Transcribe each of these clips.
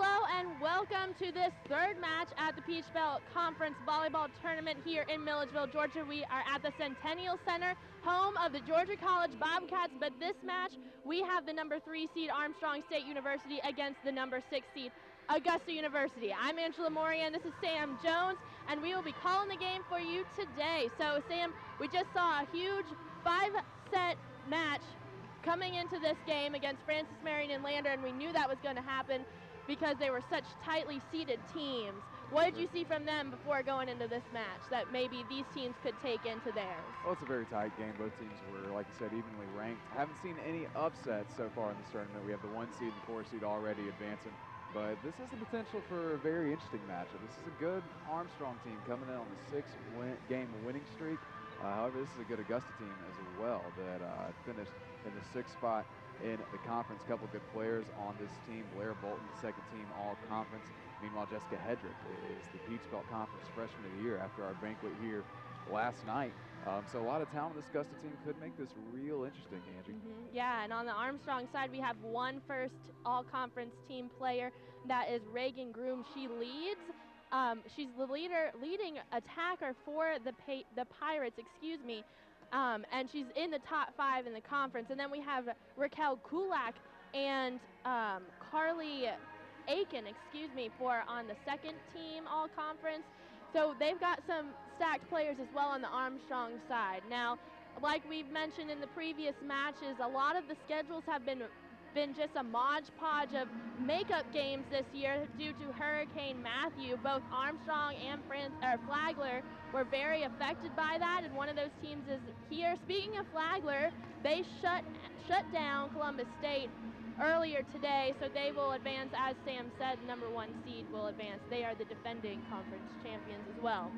Hello and welcome to this third match at the Peach Belt Conference Volleyball Tournament here in Milledgeville, Georgia. We are at the Centennial Center, home of the Georgia College Bobcats, but this match we have the number 3 seed Armstrong State University against the number 6 seed Augusta University. I'm Angela Moria and this is Sam Jones, and we will be calling the game for you today. So Sam, we just saw a huge 5-set match coming into this game against Francis Marion and Lander, and we knew that was going to happen because they were such tightly seeded teams. What did you see from them before going into this match that maybe these teams could take into theirs? Well, it's a very tight game. Both teams were, like you said, evenly ranked. Haven't seen any upsets so far in this tournament. We have the 1 seed and the 4 seed already advancing. But this has the potential for a very interesting matchup. This is a good Armstrong team coming in on the 6-game winning streak. However, this is a good Augusta team as well that finished in the 6th spot in the conference. A couple good players on this team. Blair Bolton, second team all-conference. Meanwhile, Jessica Hedrick is the Peach Belt Conference Freshman of the Year after our banquet here last night. So a lot of talent. This Augusta team could make this real interesting, Angie. Yeah, and on the Armstrong side, we have one first all-conference team player. That is Reagan Groom. She leads. She's the leading attacker for the Pirates, and she's in the top 5 in the conference. And then we have Raquel Kulak and Carly Aiken, for on the second team all-conference. So they've got some stacked players as well on the Armstrong side. Now, like we've mentioned in the previous matches, a lot of the schedules have been just a modge podge of makeup games this year due to Hurricane Matthew. Both Armstrong and Flagler were very affected by that, and one of those teams is here. Speaking of Flagler, they shut down Columbus State earlier today, so they will advance. As Sam said, number 1 seed will advance. They are the defending conference champions as well.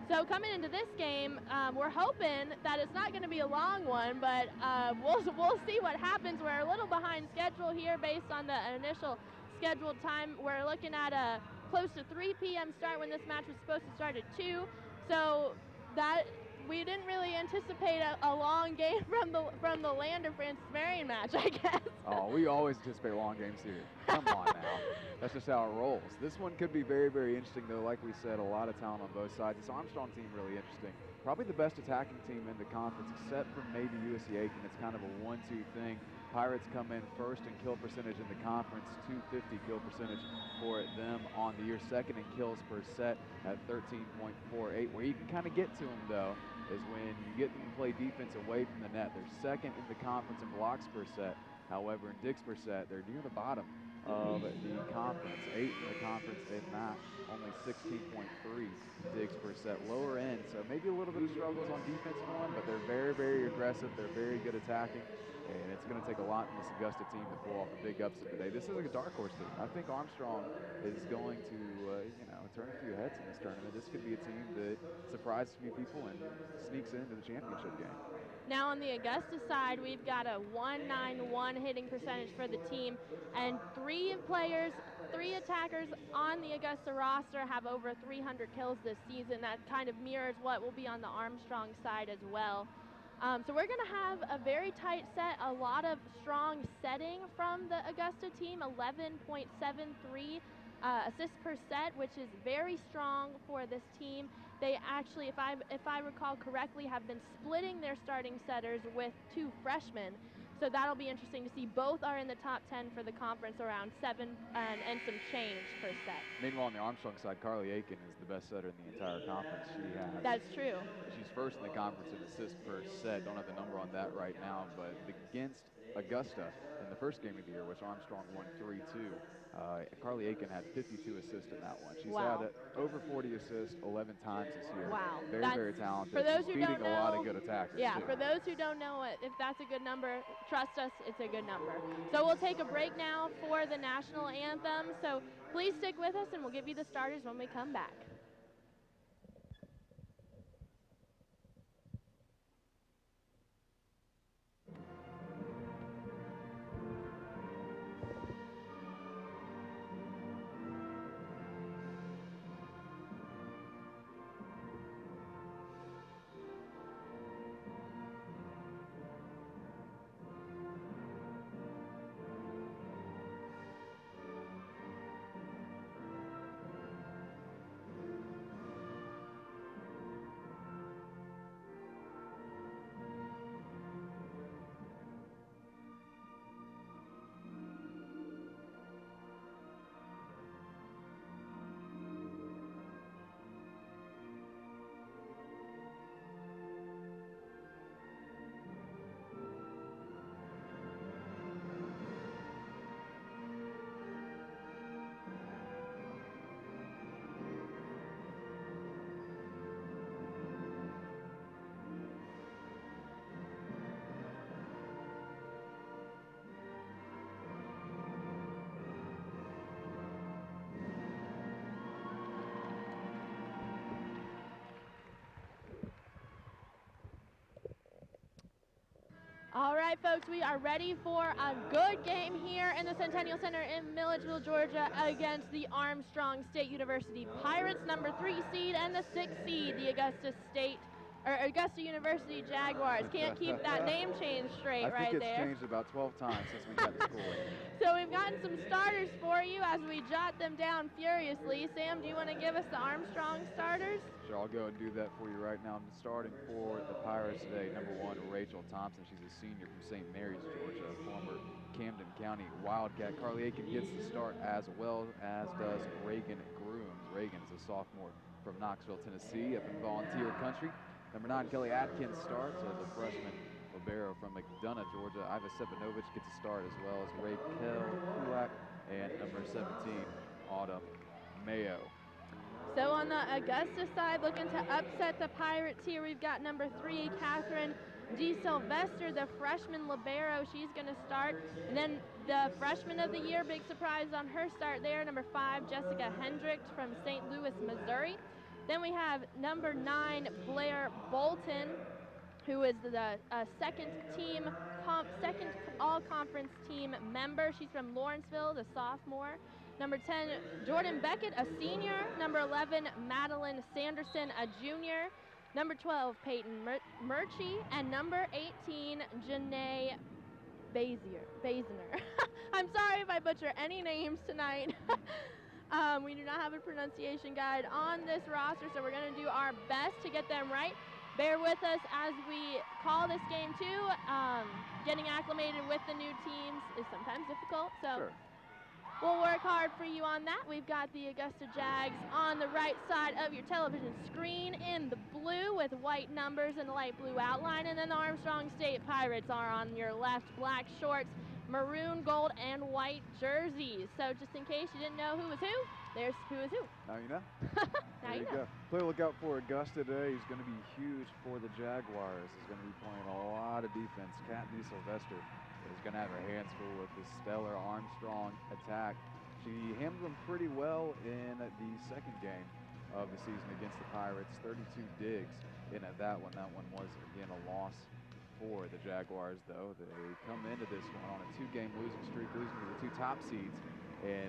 So coming into this game, we're hoping that it's not going to be a long one, but we'll see what happens. We're a little behind schedule here based on the initial scheduled time. We're looking at a close to 3 p.m. start when this match was supposed to start at 2. So that we didn't really anticipate a long game from the Lander-Francis Marion match, I guess. Oh, we always anticipate long games here. Come on now. That's just how it rolls. This one could be very, very interesting, though. Like we said, a lot of talent on both sides. This Armstrong team really interesting. Probably the best attacking team in the conference, except for maybe USC Aiken. It's kind of a 1-2 thing. Pirates come in first in kill percentage in the conference, 250 kill percentage for them on the year. Second in kills per set at 13.48. Where you can kind of get to them, though, is when you get them to play defense away from the net. They're second in the conference in blocks per set. However, in digs per set, they're near the bottom of the conference. 8th in the conference in that, only 16.3 digs per set. Lower end, so maybe a little bit of struggles on defensive one, but they're very, very aggressive. They're very good attacking, and it's going to take a lot from this Augusta team to pull off a big upset today. This is like a dark horse team. I think Armstrong is going to, turn a few heads in this tournament. This could be a team that surprises a few people and sneaks into the championship game. Now on the Augusta side, we've got a 191 hitting percentage for the team, and 3 attackers on the Augusta roster have over 300 kills this season. That kind of mirrors what will be on the Armstrong side as well. So we're going to have a very tight set, a lot of strong setting from the Augusta team, 11.73 assists per set, which is very strong for this team. They actually, if I recall correctly, have been splitting their starting setters with 2 freshmen. So that'll be interesting to see. Both are in the top 10 for the conference, around 7 and some change per set. Meanwhile, on the Armstrong side, Carly Aiken is the best setter in the entire conference. That's true. She's first in the conference in assists per set. Don't have the number on that right now, but against Augusta in the first game of the year, which Armstrong won 3-2, Carly Aiken had 52 assists in that one. She's had over 40 assists 11 times this year. Wow. Very talented. For those She's who don't know, a lot of good attackers. Yeah, too. for those who don't know if that's a good number, trust us, it's a good number. So we'll take a break now for the national anthem. So please stick with us, and we'll give you the starters when we come back. All right, folks, we are ready for a good game here in the Centennial Center in Milledgeville, Georgia, against the Armstrong State University Pirates, number 3 seed, and the 6 seed, the Augusta University Jaguars. Can't keep that name change straight right there. I think it's changed about 12 times since we got to school. So we've gotten some starters for you as we jot them down furiously. Sam, do you want to give us the Armstrong starters? Sure, I'll go and do that for you right now. I'm starting for the Pirates today. Number 1, Rachel Thompson. She's a senior from St. Mary's, Georgia, former Camden County Wildcat. Carly Aiken gets the start, as well as does Reagan Grooms. Reagan is a sophomore from Knoxville, Tennessee, up in Volunteer Country. Number 9, Kelly Atkins starts as a freshman libero from McDonough, Georgia. Iva Stepanovich gets a start, as well as Raquel Kulak, and number 17, Autumn Mayo. So on the Augusta side, looking to upset the Pirates here, we've got number 3, Catherine DeSylvester, the freshman libero. She's going to start. And then the freshman of the year, big surprise on her start there, number 5, Jessica Hendricks from St. Louis, Missouri. Then we have number 9, Blair Bolton, who is the second all-conference team member. She's from Lawrenceville, the sophomore. Number 10, Jordan Beckett, a senior. Number 11, Madeline Sanderson, a junior. Number 12, Peyton Murchie. And number 18, Janae Baziner. I'm sorry if I butcher any names tonight. We do not have a pronunciation guide on this roster, so we're going to do our best to get them right. Bear with us as we call this game too. Getting acclimated with the new teams is sometimes difficult, so sure. We'll work hard for you on that. We've got the Augusta Jags on the right side of your television screen in the blue with white numbers and a light blue outline, and then the Armstrong State Pirates are on your left, black shorts, maroon, gold, and white jerseys. So just in case you didn't know who was who, there's who is who. Now you know. Now you know. Play look out for Augusta today. He's going to be huge for the Jaguars. He's going to be playing a lot of defense. Kat DeSylvester is going to have her hands full with the stellar Armstrong attack. She handled them pretty well in the second game of the season against the Pirates. 32 digs in that one. That one was, again, a loss for the Jaguars, though. They come into this one on a 2-game losing streak, losing to the 2 top seeds in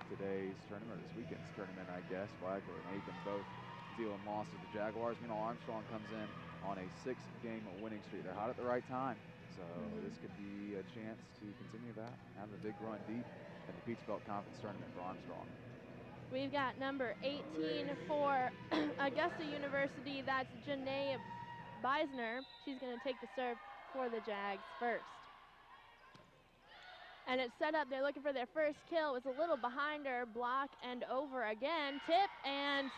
today's tournament, or this weekend's tournament, I guess. Flagler and Aiken both dealing losses to the Jaguars. Meanwhile, Armstrong comes in on a 6-game winning streak. They're hot at the right time, so this could be a chance to continue that, have a big run deep in the Peach Belt Conference tournament for Armstrong. We've got number 18 for Augusta University. That's Janae Beisner. She's going to take the serve for the Jags first. And it's set up. They're looking for their first kill. It was a little behind her. Block and over again. Tip, and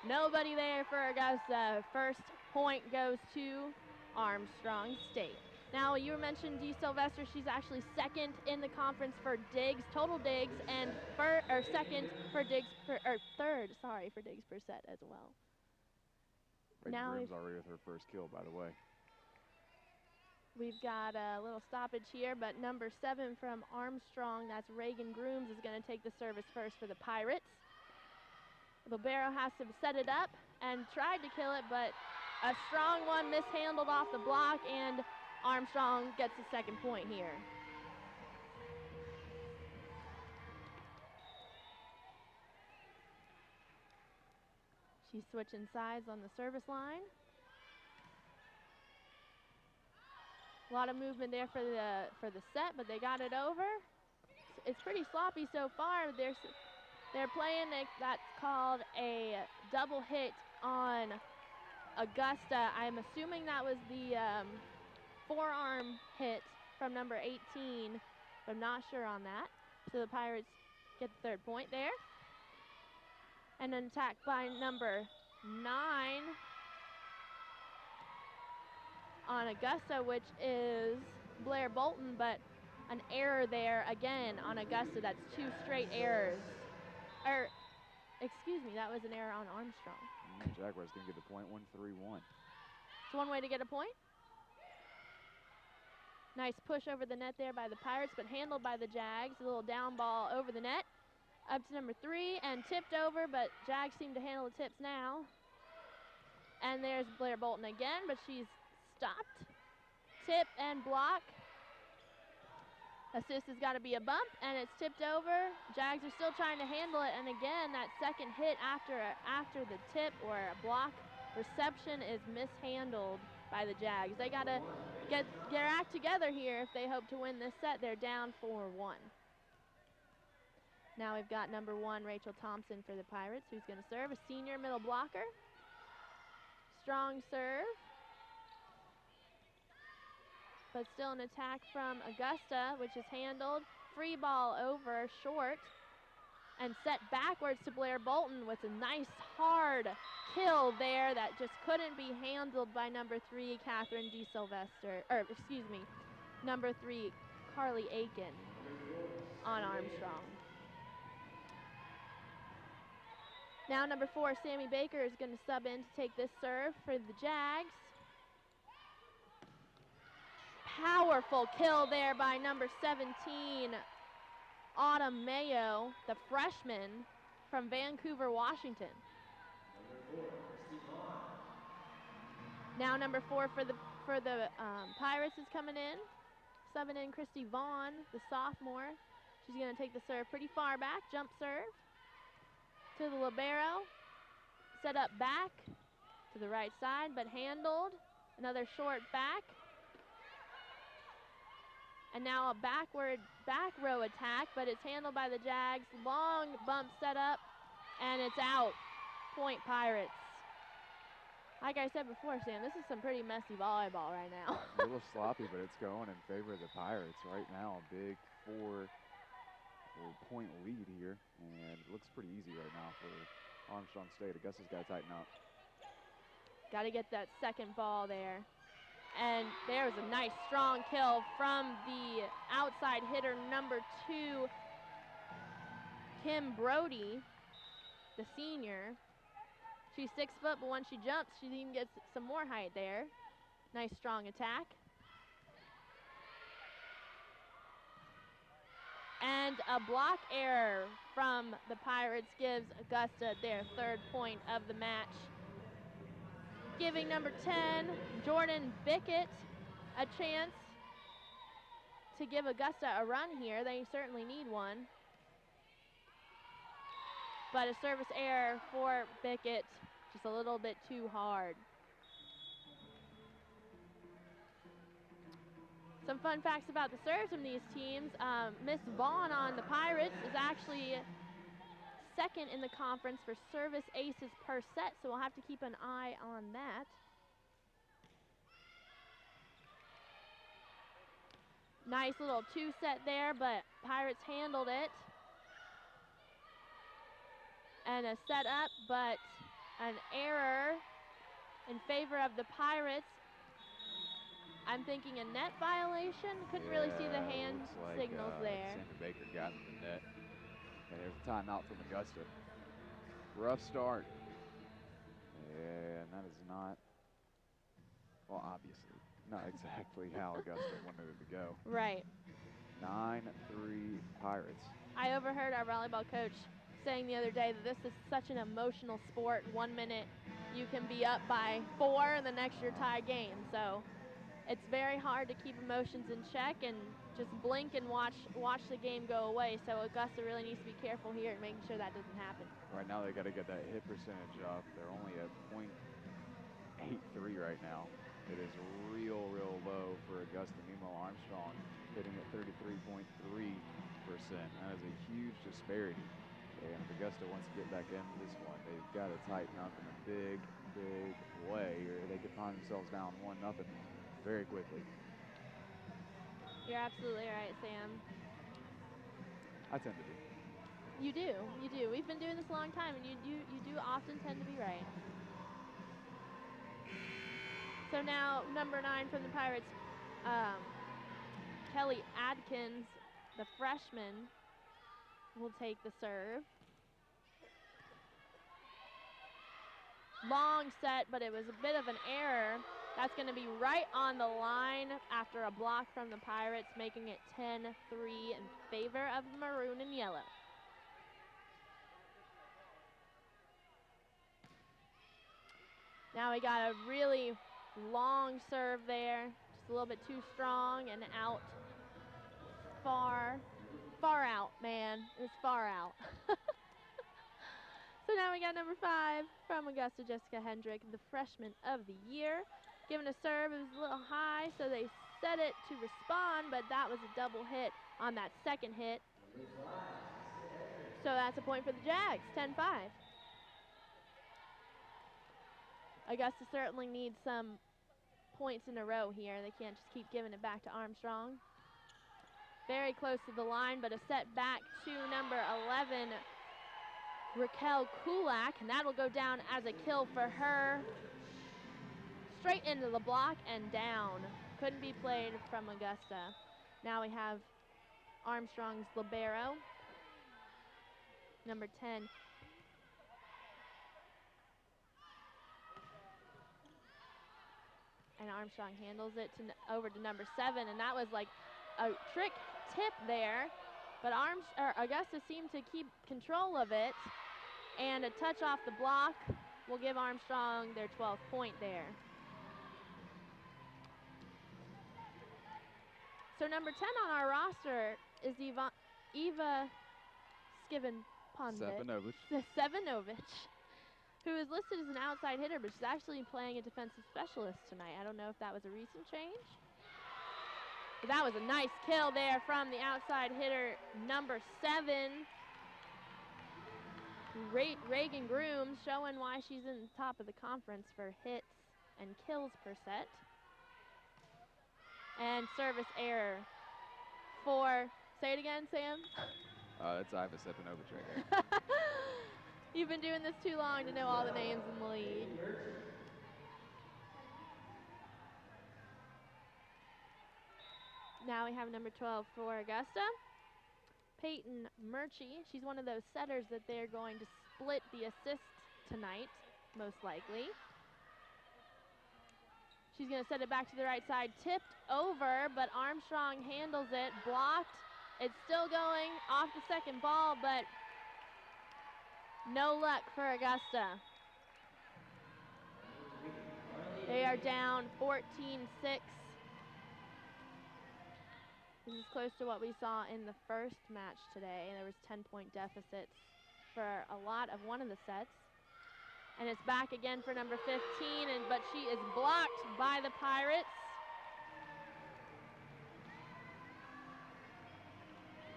nobody there for Augusta. First point goes to Armstrong State. Now, you mentioned DeSylvester. She's actually second in the conference for digs, total digs, and second for digs per, or third, sorry, for digs per set as well. Now Grooms already with her first kill, by the way. We've got a little stoppage here, but number 7 from Armstrong, that's Reagan Grooms, is going to take the service first for the Pirates. Libero has to set it up and tried to kill it, but a strong one mishandled off the block, and Armstrong gets the second point here. She's switching sides on the service line. A lot of movement there for the set, but they got it over. It's pretty sloppy so far. They're playing that's called a double hit on Augusta. I'm assuming that was the forearm hit from number 18. I'm not sure on that. So the Pirates get the third point there. And an attack by number 9 on Augusta, which is Blair Bolton, but an error there again on Augusta. That's 2 straight errors. Excuse me, that was an error on Armstrong. Jaguars going to get the point, 1-3-1. It's one way to get a point. Nice push over the net there by the Pirates, but handled by the Jags. A little down ball over the net. Up to number 3 and tipped over, but Jags seem to handle the tips now. And there's Blair Bolton again, but she's stopped. tip and block. Assist has got to be a bump, and it's tipped over. Jags are still trying to handle it, and again, that second hit after the tip or a block reception is mishandled by the Jags. They got to get their act together here if they hope to win this set. They're down 4-1. Now we've got number 1, Rachel Thompson for the Pirates, who's going to serve, a senior middle blocker. Strong serve. But still an attack from Augusta, which is handled. Free ball over short and set backwards to Blair Bolton with a nice hard kill there that just couldn't be handled by number 3, Catherine number 3, Carly Aiken on Armstrong. Now number 4, Sammy Baker is going to sub in to take this serve for the Jags. Powerful kill there by number 17, Autumn Mayo, the freshman from Vancouver, Washington. Now number 4 for the Pirates is coming in. Subbing in Christy Vaughn, the sophomore. She's going to take the serve pretty far back, jump serve to the libero. Set up back to the right side, but handled. Another short back. And now a back row attack, but it's handled by the Jags. Long bump set up, and it's out. Point Pirates. Like I said before, Sam, this is some pretty messy volleyball right now. A little sloppy, but it's going in favor of the Pirates right now. A big 4-point lead here, and it looks pretty easy right now for Armstrong State. Augusta's got to tighten up. Got to get that second ball there. And there was a nice strong kill from the outside hitter, number 2, Kim Brody, the senior. She's 6 foot, but when she jumps, she even gets some more height there. Nice strong attack. And a block error from the Pirates gives Augusta their 3rd point of the match, giving number 10, Jordan Bickett, a chance to give Augusta a run here. They certainly need one. But a service error for Bickett, just a little bit too hard. Some fun facts about the serves from these teams. Miss Vaughn on the Pirates is actually 2nd in the conference for service aces per set, so we'll have to keep an eye on that. Nice little 2 set there, but Pirates handled it. And a set up, but an error in favor of the Pirates. I'm thinking a net violation. Couldn't really see the hand signals there. Sammy Baker got in the net. And there's a timeout from Augusta. Rough start. And that is not, well, obviously, not exactly how Augusta wanted it to go. Right. 9-3 Pirates. I overheard our volleyball coach saying the other day that this is such an emotional sport. 1 minute you can be up by 4 and the next you're tie game. So it's very hard to keep emotions in check and just blink and watch the game go away. So Augusta really needs to be careful here and making sure that doesn't happen. Right now they got to get that hit percentage up. They're only at .83 right now. It is real low for Augusta. Meanwhile, Armstrong hitting at 33.3%. That is a huge disparity. And if Augusta wants to get back into this one, they've got to tighten up in a big way, or they could find themselves down 1-0 very quickly. You're absolutely right, Sam. I tend to be. You do. We've been doing this a long time, and you do often tend to be right. So now, number 9 from the Pirates, Kelly Adkins, the freshman, will take the serve. Long set, but it was a bit of an error. That's going to be right on the line after a block from the Pirates, making it 10-3 in favor of maroon and yellow. Now we got a really long serve there, just a little bit too strong and out far out, man. It's far out. So now we got number 5 from Augusta, Jessica Hendrick, the freshman of the year. Giving a serve, it was a little high, so they set it to respond, but that was a double hit on that second hit. So that's a point for the Jags, 10-5. Augusta certainly needs some points in a row here. They can't just keep giving it back to Armstrong. Very close to the line, but a set back to number 11, Raquel Kulak, and that'll go down as a kill for her. Straight into the block and down. Couldn't be played from Augusta. Now we have Armstrong's libero, number 10. And Armstrong handles it over to number 7, and that was like a trick tip there, but Augusta seemed to keep control of it, and a touch off the block will give Armstrong their 12th point there. So number 10 on our roster is Eva Sevenovich, who is listed as an outside hitter, but she's actually playing a defensive specialist tonight. I don't know if that was a recent change. But that was a nice kill there from the outside hitter, number 7. Reagan Grooms, showing why she's in the top of the conference for hits and kills per set. And service error for, say it again, Sam? That's Iva Sevenovich right there. You've been doing this too long to know all the names in the league. Now we have number 12 for Augusta, Peyton Murchie. She's one of those setters that they're going to split the assist tonight, most likely. She's going to set it back to the right side, tipped over, but Armstrong handles it, blocked. It's still going off the second ball, but no luck for Augusta. They are down 14-6. This is close to what we saw in the first match today. There was 10-point deficits for a lot of one of the sets. And it's back again for number 15, but she is blocked by the Pirates.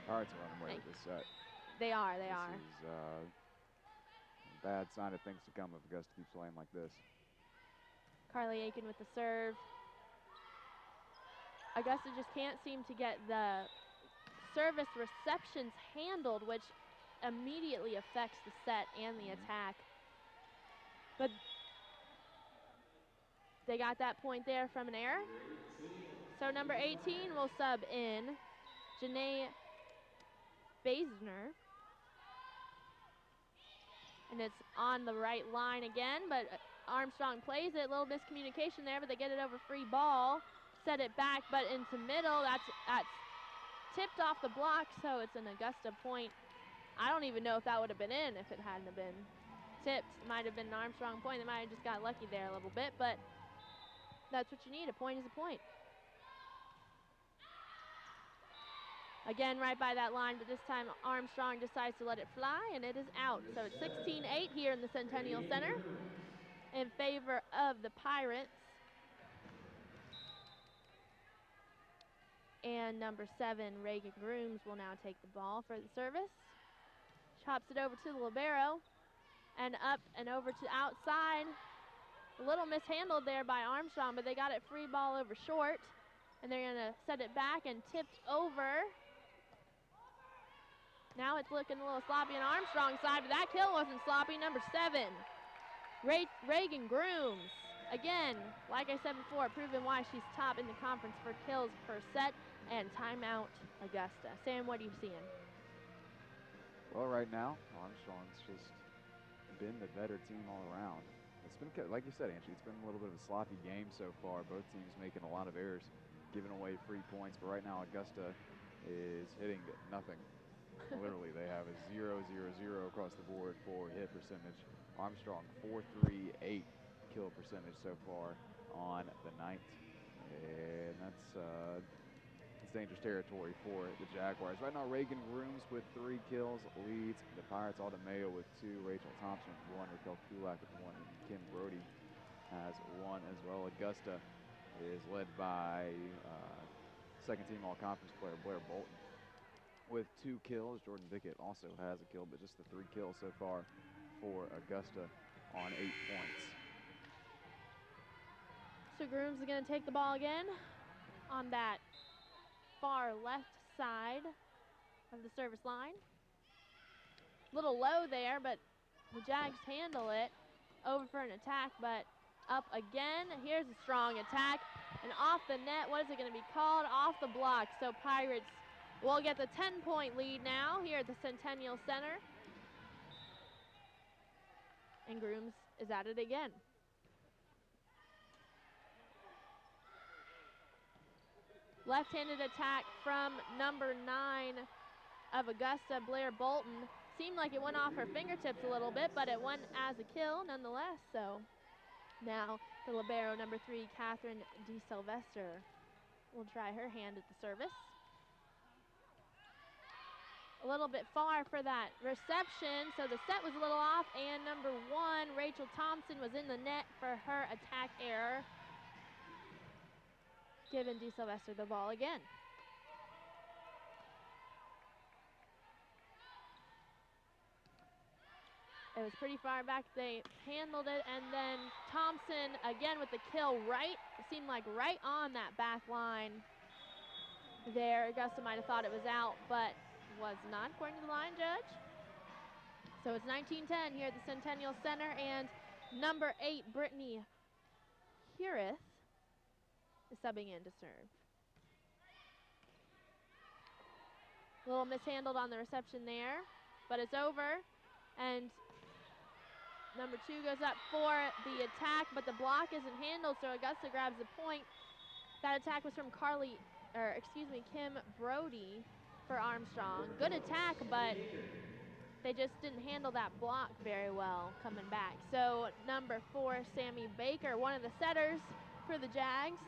Pirates are running away with this set. They are. This is a bad sign of things to come if Augusta keeps playing like this. Carly Aiken with the serve. Augusta just can't seem to get the service receptions handled, which immediately affects the set and the attack. But they got that point there from an error. So number 18 will sub in Janae Basner. And it's on the right line again, but Armstrong plays it. A little miscommunication there, but they get it over free ball. Set it back, but into middle. That's tipped off the block, so it's an Augusta point. I don't even know if that would have been in if it hadn't have been tipped. Might have been an Armstrong point. They might have just got lucky there a little bit, but that's what you need. A point is a point. Again, right by that line, but this time Armstrong decides to let it fly, and it is out. So it's 16-8 here in the Centennial Center in favor of the Pirates. And number 7, Reagan Grooms, will now take the ball for the service. Chops it over to the libero, and up and over to outside. A little mishandled there by Armstrong, but they got it free ball over short. And they're going to set it back and tipped over. Now it's looking a little sloppy on Armstrong's side, but that kill wasn't sloppy. Number 7, Reagan Grooms. Again, like I said before, proving why she's top in the conference for kills per set. And timeout, Augusta. Sam, what are you seeing? Well, right now, Armstrong's just been the better team all around. It's been, like you said, Angie, it's been a little bit of a sloppy game so far. Both teams making a lot of errors, giving away free points. But right now, Augusta is hitting nothing. Literally, they have a 0-0-0 across the board for hit percentage. Armstrong, 4-3-8 kill percentage so far on the night. And that's it's dangerous territory for the Jaguars. Right now, Reagan Grooms with 3 kills leads the Pirates. Alden Mayo with 2, Rachel Thompson with 1, Raquel Kulak with 1, and Kim Brody has 1 as well. Augusta is led by second-team all-conference player Blair Bolton with 2 kills. Jordan Bickett also has a kill, but just the 3 kills so far for Augusta on 8 points. So Grooms is going to take the ball again on that far left side of the service line. Little low there, but the Jags handle it. Over for an attack, but up again. Here's a strong attack, and off the net. What is it going to be called? Off the block. So Pirates will get the 10-point lead now here at the Centennial Center. And Grooms is at it again. Left-handed attack from number 9 of Augusta, Blair Bolton. Seemed like it went off her fingertips a little bit, but it went as a kill nonetheless. So now the libero, number 3, Catherine DeSylvester, will try her hand at the service. A little bit far for that reception, so the set was a little off, and number 1, Rachel Thompson, was in the net for her attack error. Giving DeSylvester the ball again. It was pretty far back. They handled it, and then Thompson again with the kill right, it seemed like right on that back line there. Augusta might have thought it was out, but was not, according to the line judge. So it's 19-10 here at the Centennial Center, and number 8, Brittany Hurith, is subbing in to serve. A little mishandled on the reception there, but it's over, and number 2 goes up for the attack, but the block isn't handled, so Augusta grabs the point. That attack was from Kim Brody for Armstrong. Good attack, but they just didn't handle that block very well coming back. So number 4, Sammy Baker, one of the setters for the Jags,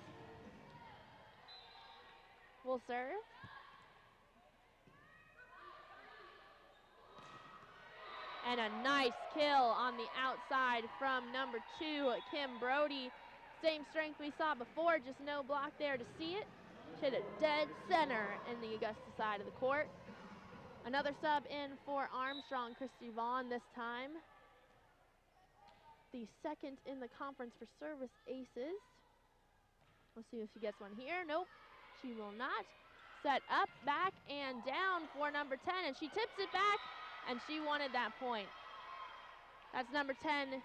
will serve. And a nice kill on the outside from number 2, Kim Brody. Same strength we saw before, just no block there to see it. Hit it dead center in the Augusta side of the court. Another sub in for Armstrong, Christy Vaughn this time. The second in the conference for service aces. We'll see if she gets one here. Nope, she will not. Set up, back, and down for number 10, and she tips it back, and she wanted that point. That's number 10,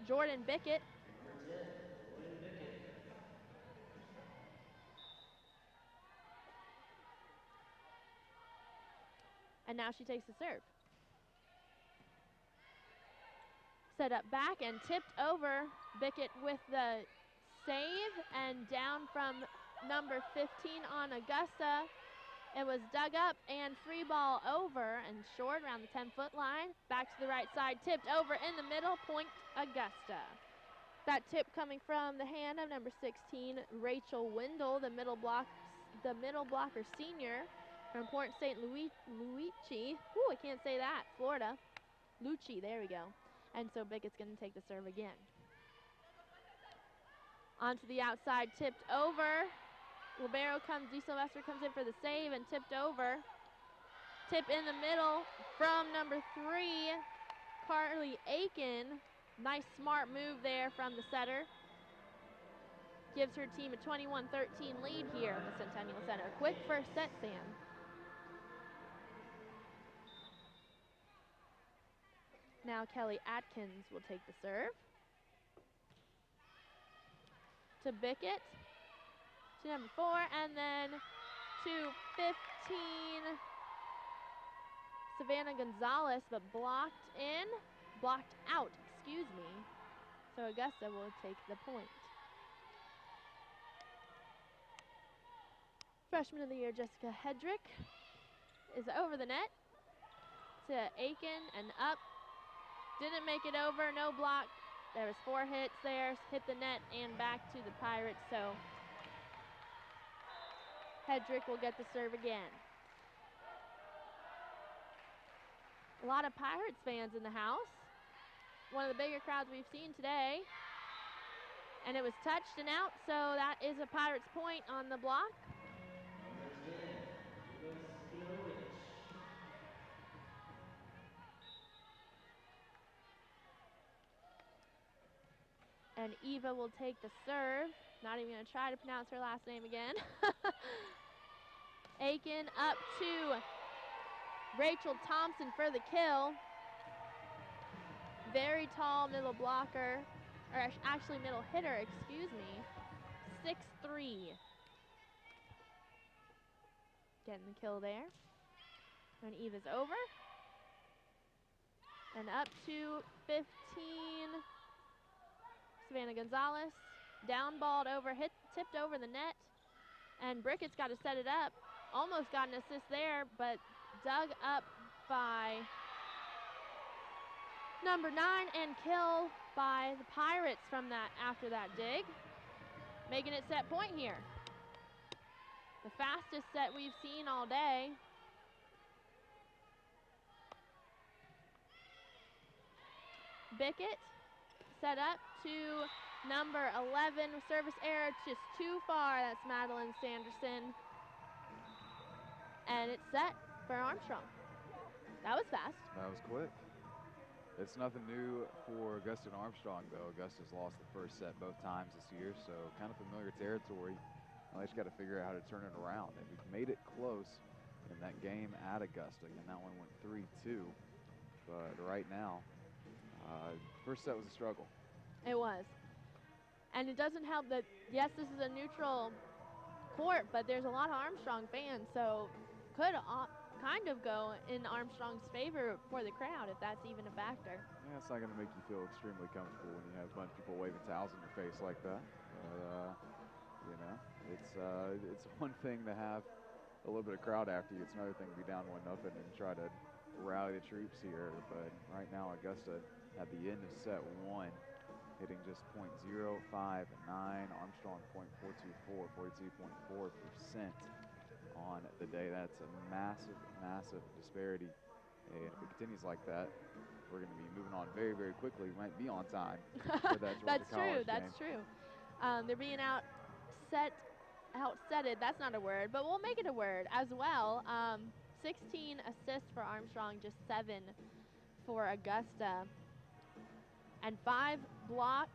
Jordan Bickett. And now she takes the serve. Set up back and tipped over. Bickett with the save, and down from number 15 on Augusta. It was dug up and free ball over and short around the 10-foot line. Back to the right side, tipped over in the middle, point Augusta. That tip coming from the hand of number 16, Rachel Wendell, the middle blocker senior from Port St. Lucie. Ooh, I can't say that. Florida. Lucci, there we go. And so Bickett's going to take the serve again. Onto the outside, tipped over. Libero comes, DeSylvester comes in for the save and tipped over. Tip in the middle from number 3, Carly Aiken. Nice smart move there from the setter. Gives her team a 21-13 lead here in the Centennial Center. Quick first set, Sam. Now Kelly Atkins will take the serve. To Bickett. To number 4, and then to 15, Savannah Gonzalez, but blocked out, excuse me. So Augusta will take the point. Freshman of the year, Jessica Hedrick, is over the net to Aiken and up. Didn't make it over, no block There was 4 hits there, hit the net and back to the Pirates, so Hedrick will get the serve again. A lot of Pirates fans in the house. One of the bigger crowds we've seen today. And it was touched and out, so that is a Pirates point on the block. And Eva will take the serve. Not even going to try to pronounce her last name again. Aiken up to Rachel Thompson for the kill. Very tall middle blocker, or actually middle hitter, excuse me. 6'3". Getting the kill there. And Eva's over. And up to 15. Savannah Gonzalez, downballed over, tipped over the net, and Brickett's got to set it up. Almost got an assist there, but dug up by number 9 and kill by the Pirates from that after that dig, making it set point here. The fastest set we've seen all day. Bickett set up to number 11, service error just too far. That's Madeline Sanderson. And it's set for Armstrong. That was fast. That was quick. It's nothing new for Augusta and Armstrong, though. Augusta's lost the first set both times this year, so kind of familiar territory. They just got to figure out how to turn it around. And we've made it close in that game at Augusta, and that one went 3-2. But right now, first set was a struggle. It was. And it doesn't help that, yes, this is a neutral court, but there's a lot of Armstrong fans, so could kind of go in Armstrong's favor for the crowd, if that's even a factor. Yeah, it's not going to make you feel extremely comfortable when you have a bunch of people waving towels in your face like that. You know, it's one thing to have a little bit of crowd after you. It's another thing to be down 1-0 and try to rally the troops here. But right now, Augusta at the end of set 1, hitting just .059. Armstrong .424, 42.4% on the day. That's a massive, massive disparity. And if it continues like that, we're going to be moving on very, very quickly. We might be on time for that Georgia College game. That's true. They're being outsetted. That's not a word, but we'll make it a word as well. 16 assists for Armstrong, just 7 for Augusta. And 4 blocks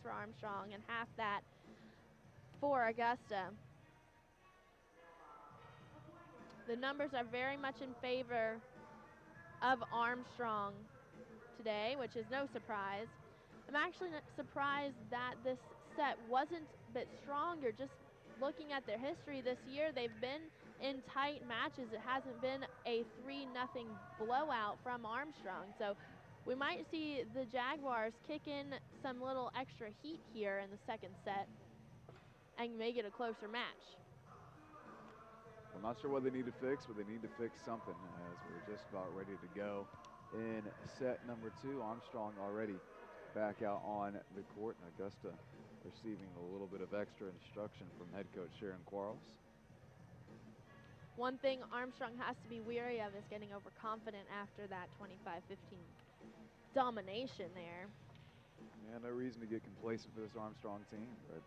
for Armstrong and half that for Augusta. The numbers are very much in favor of Armstrong today, which is no surprise. I'm actually not surprised that this set wasn't a bit stronger. Just looking at their history this year, they've been in tight matches. It hasn't been a 3-0 blowout from Armstrong. So we might see the Jaguars kick in some little extra heat here in the second set and make it a closer match. I'm not sure what they need to fix, but they need to fix something as we're just about ready to go in set number 2. Armstrong already back out on the court, and Augusta receiving a little bit of extra instruction from head coach Sharon Quarles. One thing Armstrong has to be wary of is getting overconfident after that 25-15 domination there. Yeah, no reason to get complacent for this Armstrong team, but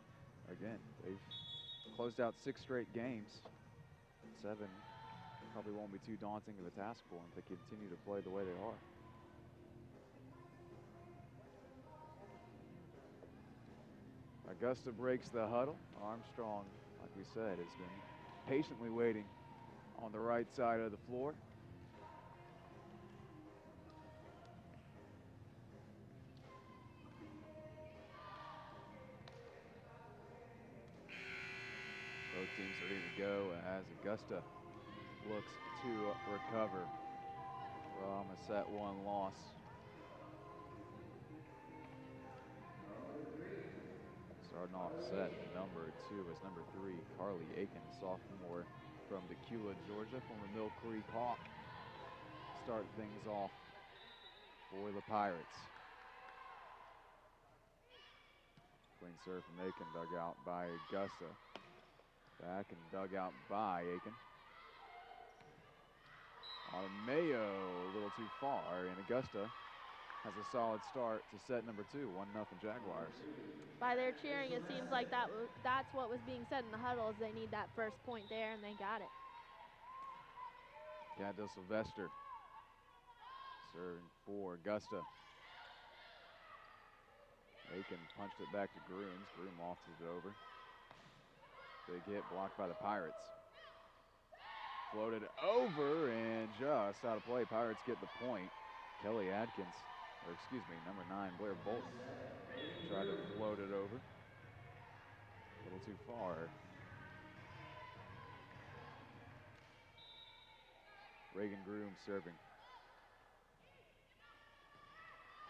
again, they've closed out 6 straight games. 7 probably won't be too daunting of a task for them if they continue to play the way they are. Augusta breaks the huddle. Armstrong, like we said, has been patiently waiting on the right side of the floor. Both teams ready to go as Augusta looks to recover from a set 1 loss. Starting off set number 2 is number 3, Carly Aiken, sophomore from Decula, Georgia, former Mill Creek Hawk. Start things off for the Pirates. Clean serve from Aiken, dug out by Augusta. Back and dug out by Aiken. On Mayo, a little too far, and Augusta has a solid start to set number 2, 1-0 Jaguars. By their cheering, it seems like that's what was being said in the huddle, is they need that first point there, and they got it. Cadell Sylvester serving for Augusta. Aiken punched it back to Grooms. Groom lofted it over. Big hit blocked by the Pirates. Floated over and just out of play. Pirates get the point. Kelly Adkins, or excuse me, number 9, Blair Bolton, tried to float it over. A little too far. Reagan Groom serving.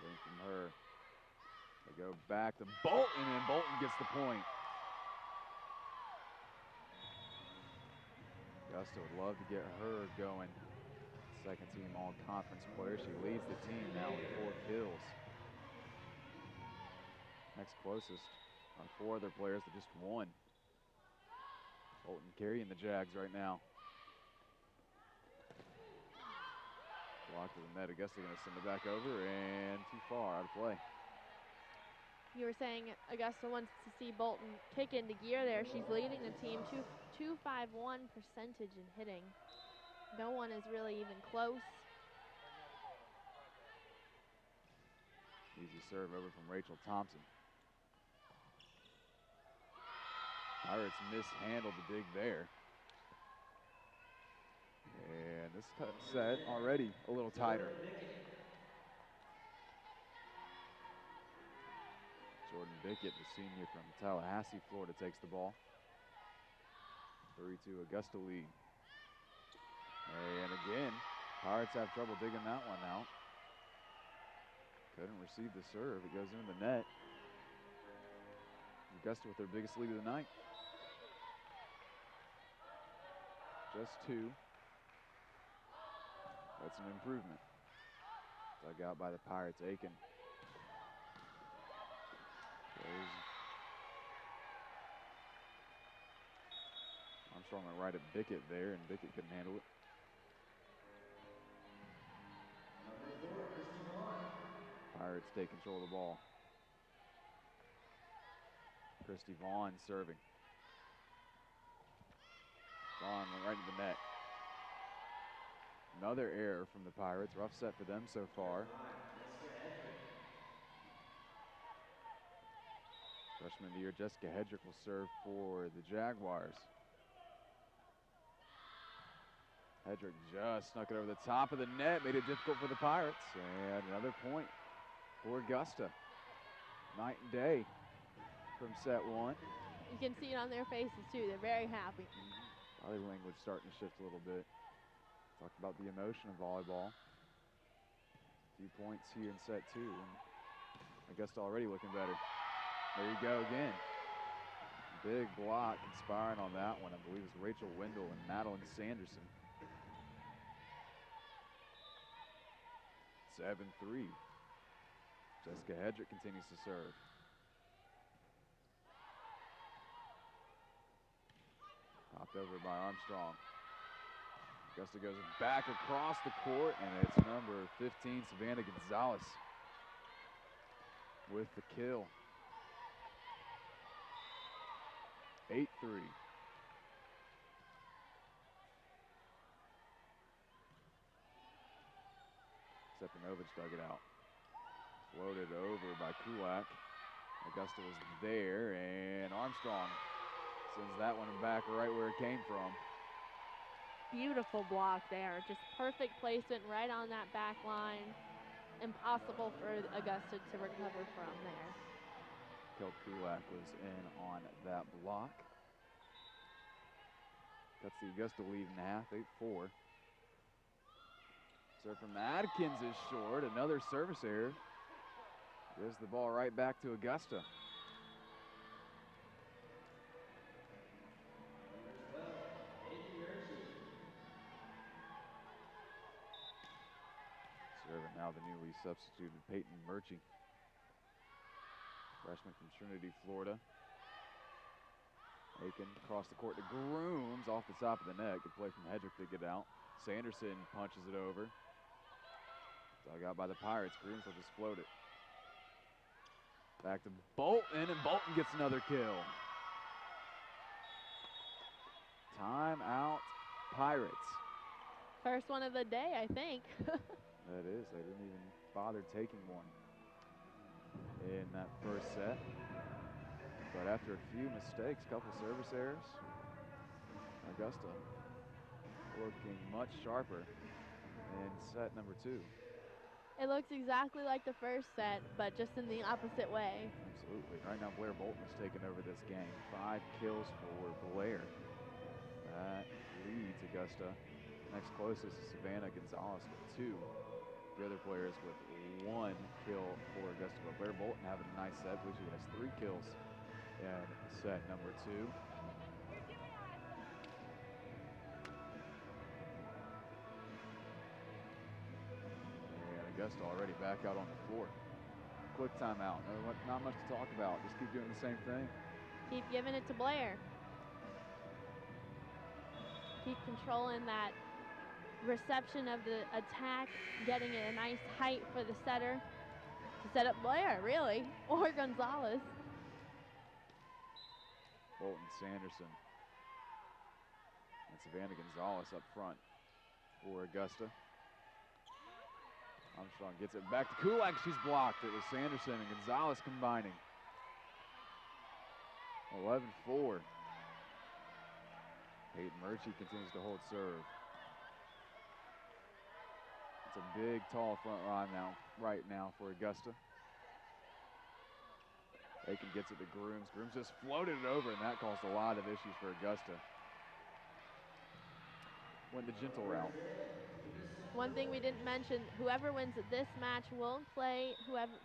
Waiting from her. They go back to Bolton, and Bolton gets the point. Augusta would love to get her going. Second team all-conference player. She leads the team now with 4 kills. Next closest are 4 other players that just won. Bolton carrying the Jags right now. Block to the net. Augusta going to send it back over, and too far, out of play. You were saying Augusta wants to see Bolton kick into gear there. She's leading the team, 251 percentage in hitting. No one is really even close. Easy serve over from Rachel Thompson. Pirates mishandled the dig there. And this set already a little tighter. Jordan Bickett, the senior from Tallahassee, Florida, takes the ball. 3-2 Augusta lead. And again, Pirates have trouble digging that one out. Couldn't receive the serve. It goes into the net. Augusta with their biggest lead of the night. Just 2. That's an improvement. Dug out by the Pirates. Aiken. Armstrong went right at Bickett there, and Bickett couldn't handle it. Pirates take control of the ball. Christy Vaughn serving. Vaughn went right into the net. Another error from the Pirates. Rough set for them so far. Freshman of the year, Jessica Hedrick will serve for the Jaguars. Hedrick just snuck it over the top of the net, made it difficult for the Pirates. And another point for Augusta. Night and day from set 1. You can see it on their faces too. They're very happy. Body language starting to shift a little bit. Talked about the emotion of volleyball. A few points here in set 2. And Augusta already looking better. There you go again. Big block conspiring on that one. I believe it's Rachel Wendell and Madeline Sanderson. 7-3. Jessica Hedrick continues to serve. Popped over by Armstrong. Augusta goes back across the court, and it's number 15, Savannah Gonzalez, with the kill. 8-3. Stepanovich dug it out. Floated over by Kulak. Augusta was there, and Armstrong sends that one back right where it came from. Beautiful block there. Just perfect placement right on that back line. Impossible for Augusta to recover from there. Kel Kulak was in on that block. That's the Augusta lead in half, 8-4. Serve from Adkins is short. Another service error. Gives the ball right back to Augusta. Serving now the newly substituted Peyton Murchie, freshman from Trinity, Florida. Aiken across the court to Grooms off the top of the net. Good play from Hedrick to get out. Sanderson punches it over. Dug out by the Pirates. Grooms will just float it. Back to Bolton, and Bolton gets another kill. Timeout, Pirates. First one of the day, I think. That is. They didn't even bother taking one in that first set. But after a few mistakes, couple service errors, Augusta looking much sharper in set number 2. It looks exactly like the first set, but just in the opposite way. Absolutely. Right now, Blair Bolton is taking over this game. 5 kills for Blair. That leads Augusta. Next closest is Savannah Gonzalez with 2. The other players with 1 kill for Augusta. But Blair Bolton having a nice set. I believe she has 3 kills in set number 2. And Augusta already back out on the floor. Quick timeout. Not much to talk about. Just keep doing the same thing. Keep giving it to Blair. Keep controlling that reception of the attack, getting it a nice height for the setter to set up Blair, really, or Gonzalez. Bolton, Sanderson, and Savannah Gonzalez up front for Augusta. Armstrong gets it back to Kulak. She's blocked. It was Sanderson and Gonzalez combining. 11-4. Peyton Murchie continues to hold serve. It's a big, tall front line right now for Augusta. Aiken gets it to Grooms. Grooms just floated it over, and that caused a lot of issues for Augusta. Went the gentle route. One thing we didn't mention, whoever wins this match will play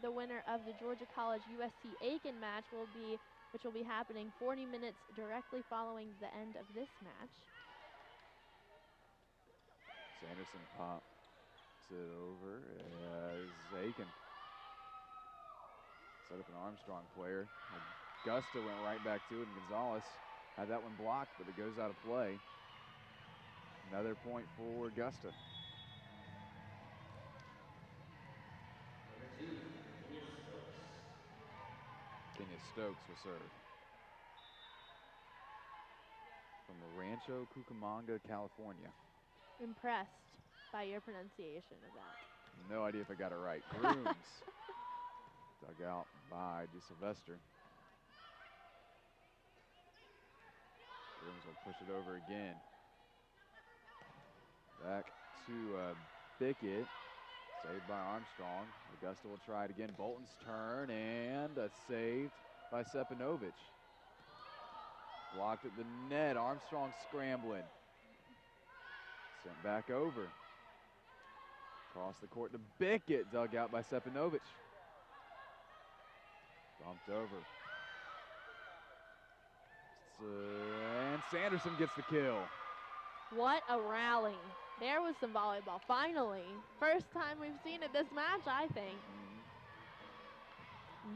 the winner of the Georgia College USC Aiken match, which will be happening 40 minutes directly following the end of this match. Sanderson pops it over as Aiken set up an Armstrong player. Augusta went right back to it, and Gonzalez had that one blocked, but it goes out of play. Another point for Augusta. Kenya Stokes will serve. From Rancho Cucamonga, California. Impressed by your pronunciation of that. No idea if I got it right. Grooms. Dug out by DeSylvester. Grooms will push it over again. Back to Bickett. Saved by Armstrong. Augusta will try it again. Bolton's turn, and a save by Sepanovich. Blocked at the net. Armstrong scrambling. Sent back over. Across the court to Bickett. Dug out by Sepanovich. Bumped over. And Sanderson gets the kill. What a rally. There was some volleyball, finally. First time we've seen it this match, I think.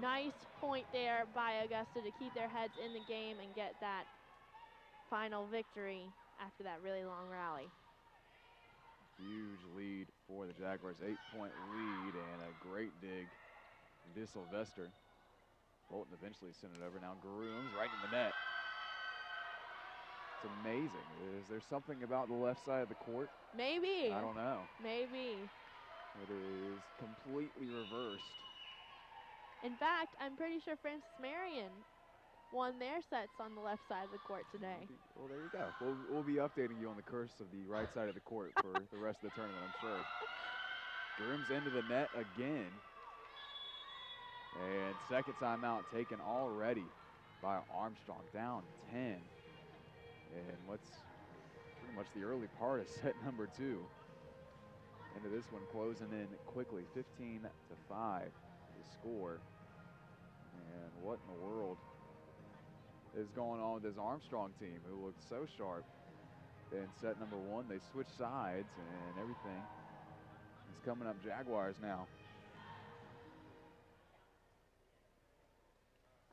Nice point there by Augusta to keep their heads in the game and get that final victory after that really long rally. Huge lead for the Jaguars, 8-point lead, and a great dig from DeSylvester. Bolton eventually sent it over. Now Grooms right in the net. It's amazing. Is there something about the left side of the court? Maybe. I don't know. Maybe. It is completely reversed. In fact, I'm pretty sure Francis Marion won their sets on the left side of the court today. Well, there you go. We'll be updating you on the curse of the right side of the court for the rest of the tournament, I'm sure. Grooms into the net again. And second timeout taken already by Armstrong, down 10. And what's pretty much the early part of set number 2. Into this one, closing in quickly, 15-5 the score. And what in the world is going on with this Armstrong team, who looked so sharp in set number 1? They switched sides and everything. It's coming up Jaguars now.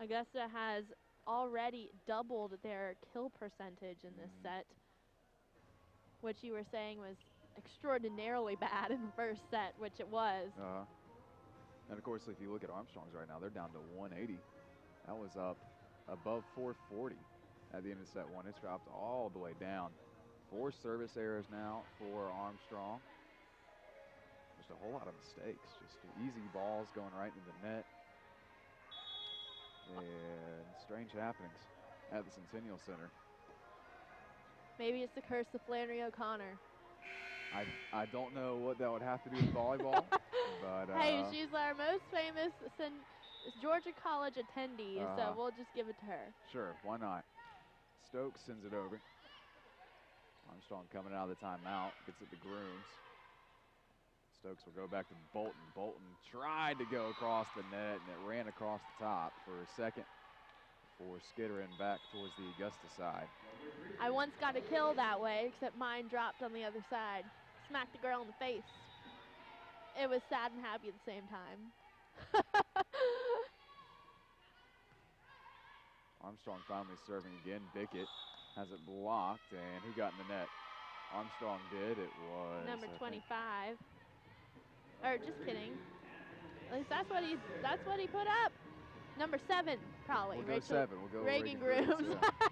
Augusta has already doubled their kill percentage in this set, which you were saying was extraordinarily bad in the first set, which it was. And of course, if you look at Armstrong's right now, they're down to 180. That was up above 440 at the end of set one. It's dropped all the way down. 4 service errors now for Armstrong. Just a whole lot of mistakes. Just easy balls going right into the net. And strange happenings at the Centennial Center. Maybe it's the curse of Flannery O'Connor. I don't know what that would have to do with volleyball. But hey, she's our most famous Georgia College attendee, so we'll just give it to her. Sure, why not? Stokes sends it over. Armstrong coming out of the timeout, gets it to Grooms. Stokes will go back to Bolton. Bolton tried to go across the net, and it ran across the top for a second before skittering back towards the Augusta side. I once got a kill that way, except mine dropped on the other side. Smacked the girl in the face. It was sad and happy at the same time. Armstrong finally serving again. Bickett has it blocked, and who got in the net? Armstrong did. It was number 25. Or just kidding. At least that's what he put up. Number 7, probably. We'll go 7. We'll go Reagan Grooms. Yeah.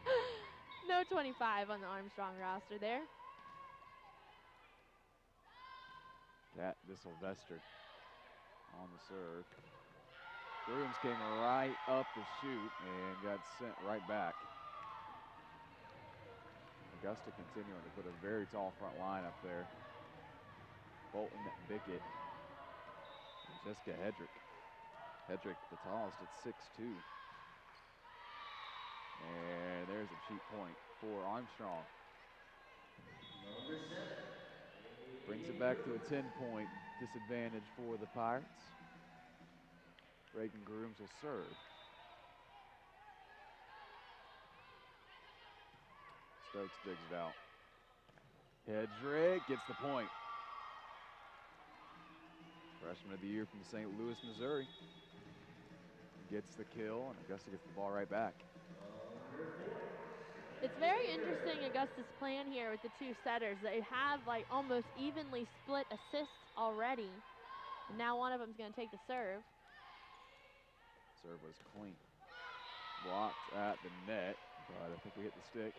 No 25 on the Armstrong roster there. Kat Sylvester on the serve. Grooms came right up the chute and got sent right back. Augusta continuing to put a very tall front line up there. Bolton, Bickett, and Jessica Hedrick. Hedrick, the tallest at 6'2". And there's a cheap point for Armstrong. Brings it back to a 10-point disadvantage for the Pirates. Reagan Grooms will serve. Stokes digs it out. Hedrick gets the point. Freshman of the year from St. Louis, Missouri. Gets the kill, and Augusta gets the ball right back. It's very interesting, Augusta's plan here with the 2 setters. They have like almost evenly split assists already. And now one of them's going to take the serve. Serve was clean. Blocked at the net, but I think we hit the stick.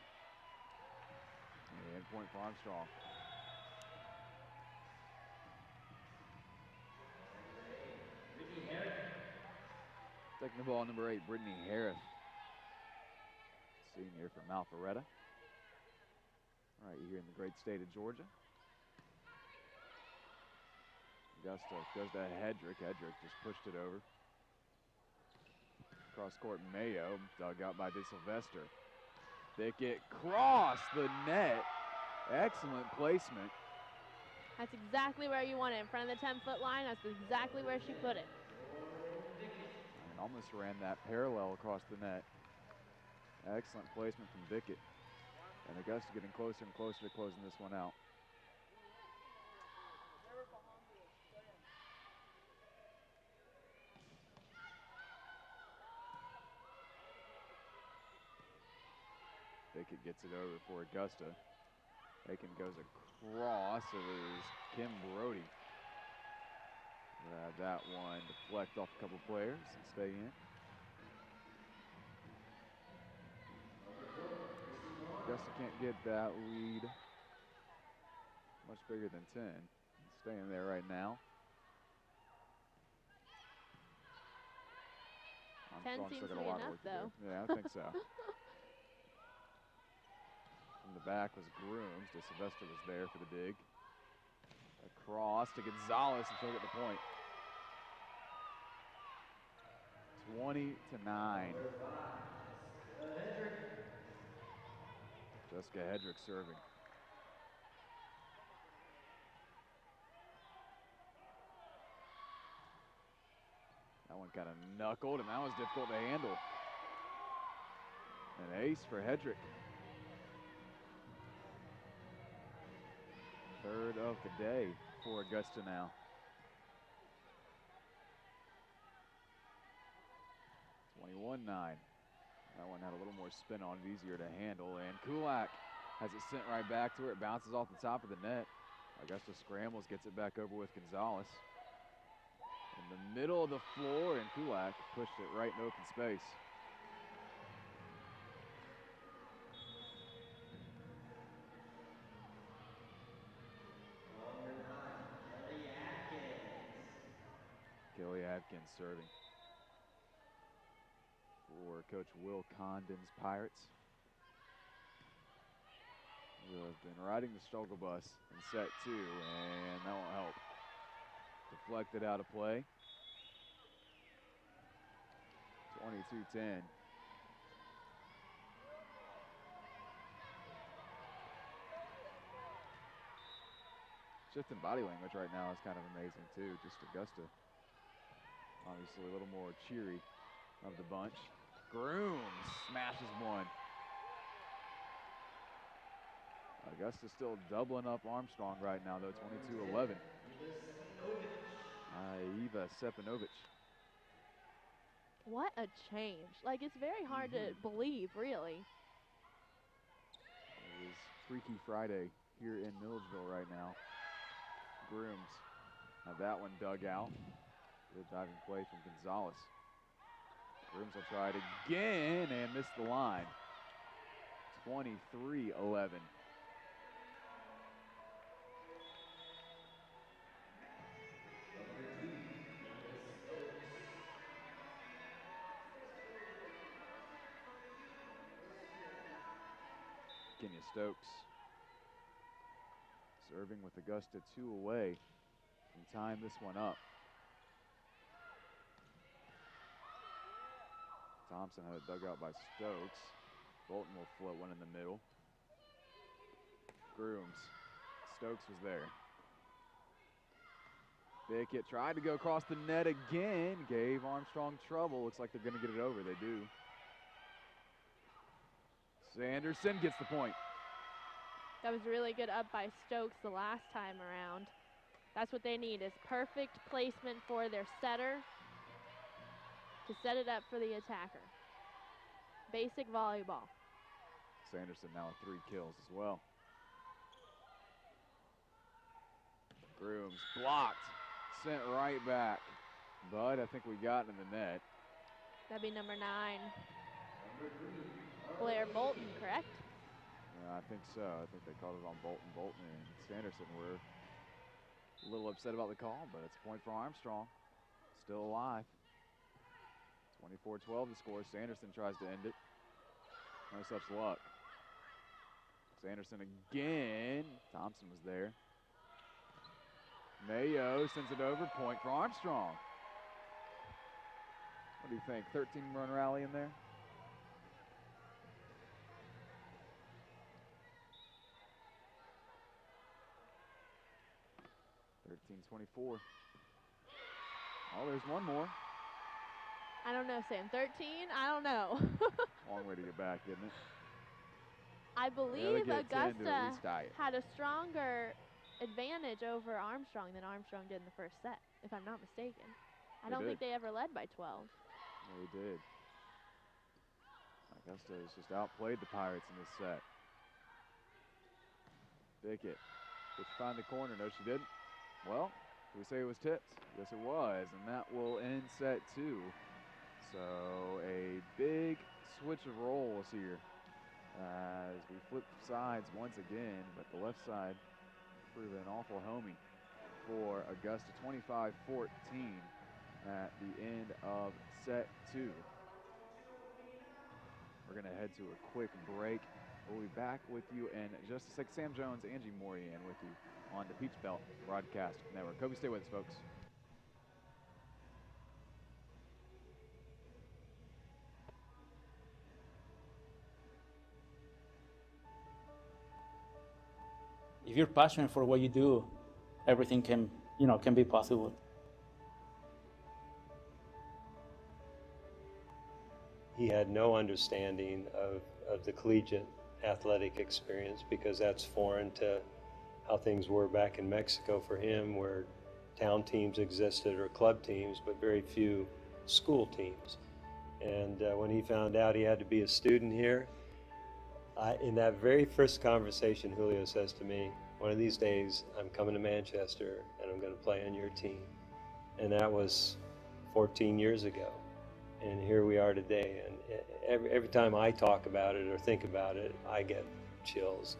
And point for Armstrong. Taking the ball, number 8, Brittany Harris. Senior from Alpharetta. Right here in the great state of Georgia. Augusta goes to Hedrick. Hedrick just pushed it over. Cross court, Mayo, dug out by DeSylvester. Bickett crossed the net. Excellent placement. That's exactly where you want it, in front of the 10-foot line. That's exactly where she put it. And almost ran that parallel across the net. Excellent placement from Bickett. And Augusta getting closer and closer to closing this one out. Bickett gets it over for Augusta. Aiken goes across. It is Kim Brody. Grab that one, deflect off a couple players and stay in. Augusta can't get that lead much bigger than 10. Staying there right now. 10 seems to be enough, though. Yeah, I think so. From the back was Grooms. DeSylvester was there for the dig. Across to Gonzalez, and she'll get the point. 20-9. Jessica Hedrick serving. That one kind of knuckled, and that was difficult to handle. An ace for Hedrick. Third of the day for Augusta now. 20-9 21-9. That one had a little more spin on it, easier to handle, and Kulak has it sent right back to her. It bounces off the top of the net. Augusta scrambles, gets it back over with Gonzalez. In the middle of the floor, and Kulak pushed it right in open space. Kelly Adkins serving for Coach Will Condon's Pirates, who have been riding the struggle bus in set 2, and that won't help. Deflected out of play. 22-10. Shift in body language right now is kind of amazing too. Just Augusta, obviously a little more cheery of the bunch. Grooms smashes one. Augusta still doubling up Armstrong right now though, 22-11. Iva Sepanovic. What a change. Like, it's very hard to believe, really. It is Freaky Friday here in Milledgeville right now. Grooms have that one dug out. Good diving play from Gonzalez. Grooms will try it again and miss the line. 23-11. Kenya Stokes serving with Augusta 2 away. Can time this one up. Thompson had it dug out by Stokes. Bolton will float one in the middle. Grooms. Stokes was there. Bickett tried to go across the net again. Gave Armstrong trouble. Looks like they're going to get it over. They do. Sanderson gets the point. That was really good up by Stokes the last time around. That's what they need, is perfect placement for their setter to set it up for the attacker. Basic volleyball. Sanderson now with 3 kills as well. Grooms blocked, sent right back. But I think we got it in the net. That'd be number 9. Blair Bolton, correct? Yeah, I think so. I think they called it on Bolton. Bolton and Sanderson were a little upset about the call, but it's a point for Armstrong. Still alive. 24-12 the score. Sanderson tries to end it. No such luck. Sanderson again. Thompson was there. Mayo sends it over. Point for Armstrong. What do you think? 13-run rally in there? (13-24). Oh, there's one more. I don't know, Sam. 13? I don't know. Long way to get back, isn't it? I believe Augusta had a stronger advantage over Armstrong than Armstrong did in the first set, if I'm not mistaken. I don't think they ever led by 12. They did. Augusta has just outplayed the Pirates in this set. Bickett. Did she find the corner? No, she didn't. Well, do we say it was tipped? Yes, it was, and that will end set 2. So a big switch of roles here as we flip sides once again, but the left side proved an awful homie for Augusta. 25-14 at the end of set 2. We're going to head to a quick break. We'll be back with you in just a sec. Sam Jones, Angie Morian with you on the Peach Belt Broadcast Network. Kobe, stay with us, folks. If you're passionate for what you do, everything can be possible. He had no understanding of the collegiate athletic experience because that's foreign to how things were back in Mexico for him, where town teams existed or club teams, but very few school teams. And when he found out he had to be a student here, in that very first conversation, Julio says to me, one of these days, I'm coming to Manchester and I'm going to play on your team. And that was 14 years ago. And here we are today. And every time I talk about it or think about it, I get chills.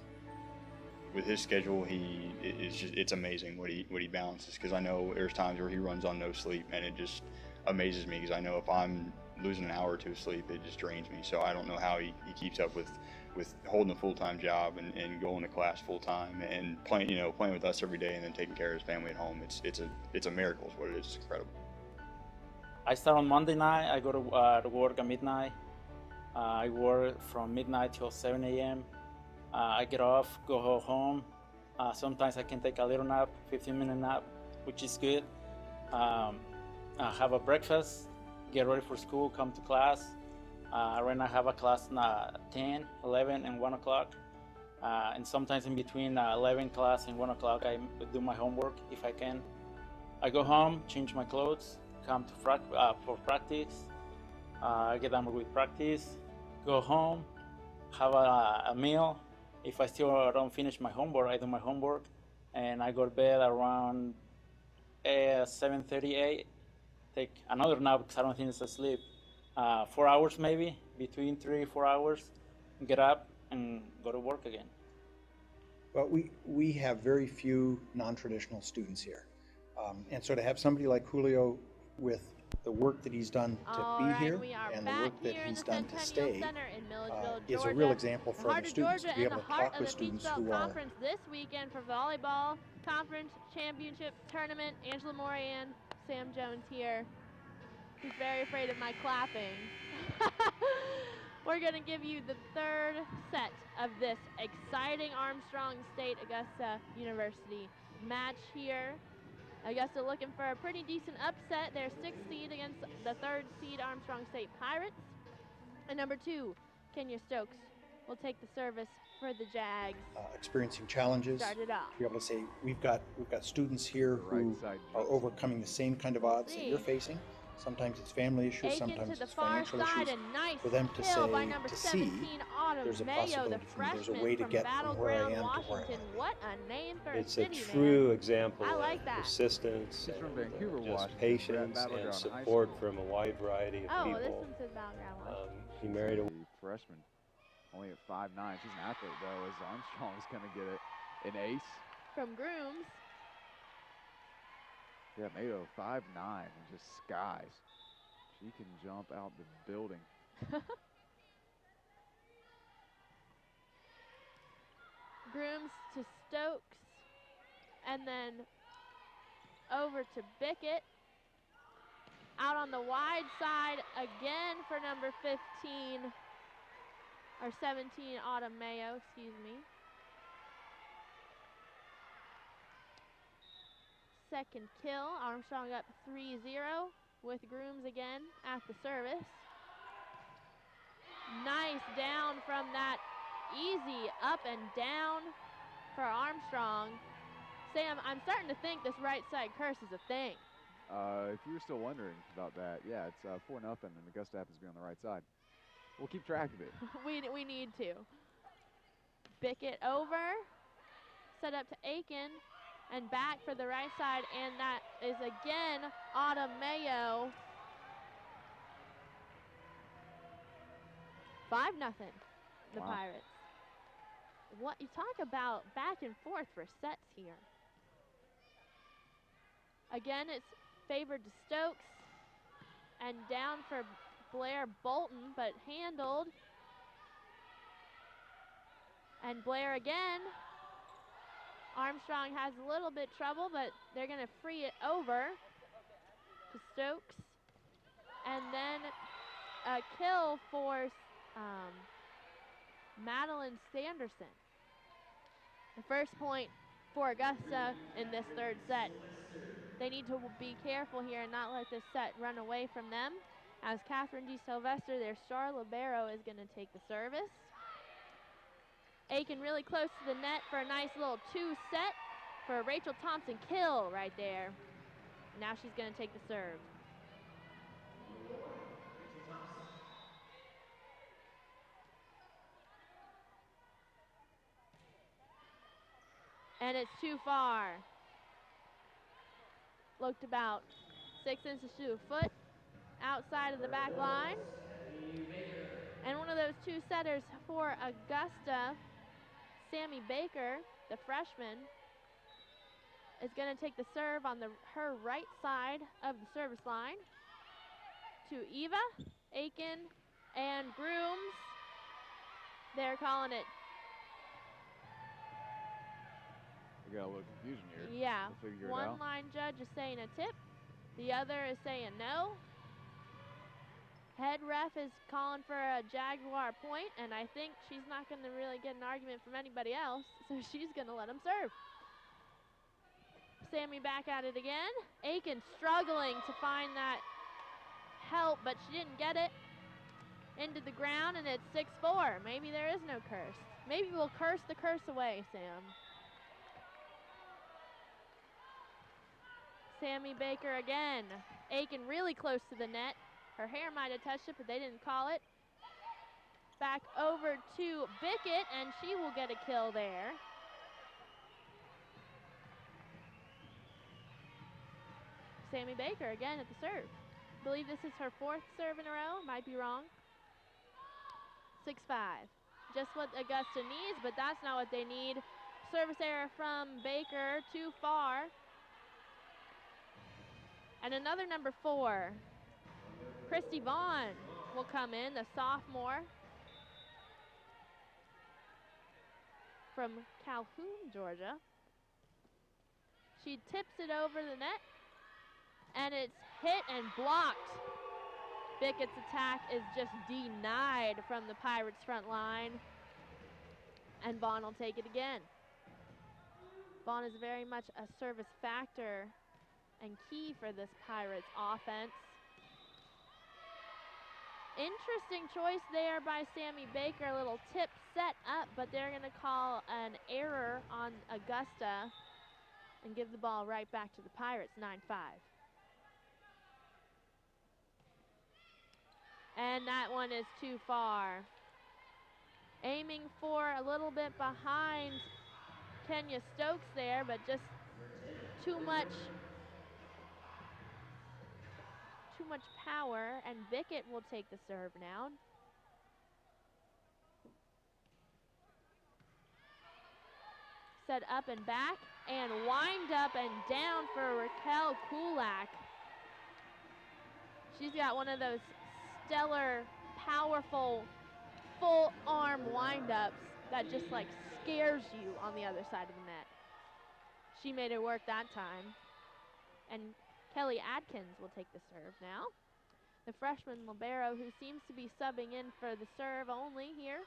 With his schedule, it's amazing what he balances, because I know there's times where he runs on no sleep, and it just amazes me, because I know if I'm losing an hour or two of sleep, it just drains me. So I don't know how he keeps up with holding a full-time job and going to class full-time and playing with us every day and then taking care of his family at home. It's a miracle is what it is. It's incredible. I start on Monday night. I go to work at midnight. I work from midnight till 7 a.m. I get off, go home. Sometimes I can take a little nap, 15-minute nap, which is good. I have a breakfast, get ready for school, come to class. Right now I have a class at 10, 11, and 1 o'clock. And sometimes in between 11 class and 1 o'clock, I do my homework if I can. I go home, change my clothes, come to for practice. I get done with practice, go home, have a meal. If I still don't finish my homework, I do my homework, and I go to bed around 7:38. Take another nap because I don't think it's asleep. 4 hours maybe, between 3 4 hours. Get up and go to work again. But we have very few non-traditional students here, and so to have somebody like Julio with the work that he's done to be here and the work that he's done to stay is a real example for other students to be able to talk with students who are. Conference this weekend for volleyball conference championship tournament. Angela Moran, Sam Jones here. He's very afraid of my clapping. We're gonna give you the third set of this exciting Armstrong State Augusta University match here. Augusta looking for a pretty decent upset. They're 6th seed against the 3rd seed Armstrong State Pirates. And number 2, Kenya Stokes will take the service for the Jags. Experiencing challenges. Start it off. To be able to say we've got students here who are overcoming the same kind of odds that you're facing. Sometimes it's family issues, sometimes it's financial issues. Nice for them to say, to see, there's a possibility for me, there's a way to get from where I am to where I am. What a name for It's a a city, true example like of that. persistence He's from and Vancouver, just Washington. patience Battleground and High support School. from a wide variety of Oh, this people. one says Battleground Washington. He married a The freshman, only at 5'9". She's an athlete though, as Armstrong's going to get it. An ace. From Grooms. Yeah, Mayo 5'9" and just skies. She can jump out the building. Grooms to Stokes. And then over to Bickett. Out on the wide side again for number 15. Or 17, Autumn Mayo, excuse me. Second kill. Armstrong up 3-0 with Grooms again at the service. Nice down from that easy up and down for Armstrong. Sam, I'm starting to think this right side curse is a thing. If you were still wondering about that, yeah, it's 4-0 and Augusta happens to be on the right side. We'll keep track of it. we need to. Bickett over. Set up to Aiken. And back for the right side, and that is again Autumn Mayo. 5-0, the Wow. Pirates. What you talk about back and forth for sets here. Again, it's favored to Stokes, and down for Blair Bolton, but handled. And Blair again. Armstrong has a little bit trouble, but they're going to free it over to Stokes. And then a kill for Madeline Sanderson. The first point for Augusta in this third set. They need to be careful here and not let this set run away from them, as Catherine D. Sylvester, their star libero, is going to take the service. Aiken really close to the net for a nice little 2-set for a Rachel Thompson kill right there. Now she's going to take the serve. And it's too far. Looked about 6 inches to a foot outside of the back line. And one of those two setters for Augusta, Sammy Baker, the freshman, is going to take the serve on her right side of the service line to Eva, Aiken, and Grooms. They're calling it. We got a little confusion here. Yeah. We'll figure it One out. line judge is saying a tip. The other is saying no. Head ref is calling for a Jaguar point, and I think she's not going to really get an argument from anybody else, so she's going to let them serve. Sammy back at it again. Aiken struggling to find that help, but she didn't get it. Into the ground, and it's 6-4. Maybe there is no curse. Maybe we'll curse the curse away, Sam. Sammy Baker again. Aiken really close to the net. Her hair might have touched it, but they didn't call it. Back over to Bickett, and she will get a kill there. Sammy Baker again at the serve. I believe this is her 4th serve in a row. Might be wrong. 6-5. Just what Augusta needs, but that's not what they need. Service error from Baker, too far. And another number 4. Christy Vaughn will come in, the sophomore from Calhoun, Georgia. She tips it over the net, and it's hit and blocked. Bickett's attack is just denied from the Pirates' front line, and Vaughn will take it again. Vaughn is very much a service factor and key for this Pirates offense. Interesting choice there by Sammy Baker. A little tip set up, but they're going to call an error on Augusta and give the ball right back to the Pirates, 9-5. And that one is too far. Aiming for a little bit behind Kenya Stokes there, but just too much power, and Bickett will take the serve now. Set up and back, and wind up and down for Raquel Kulak. She's got one of those stellar, powerful, full arm wind-ups that just like scares you on the other side of the net. She made it work that time. And Kelly Adkins will take the serve now. The freshman libero, who seems to be subbing in for the serve only here.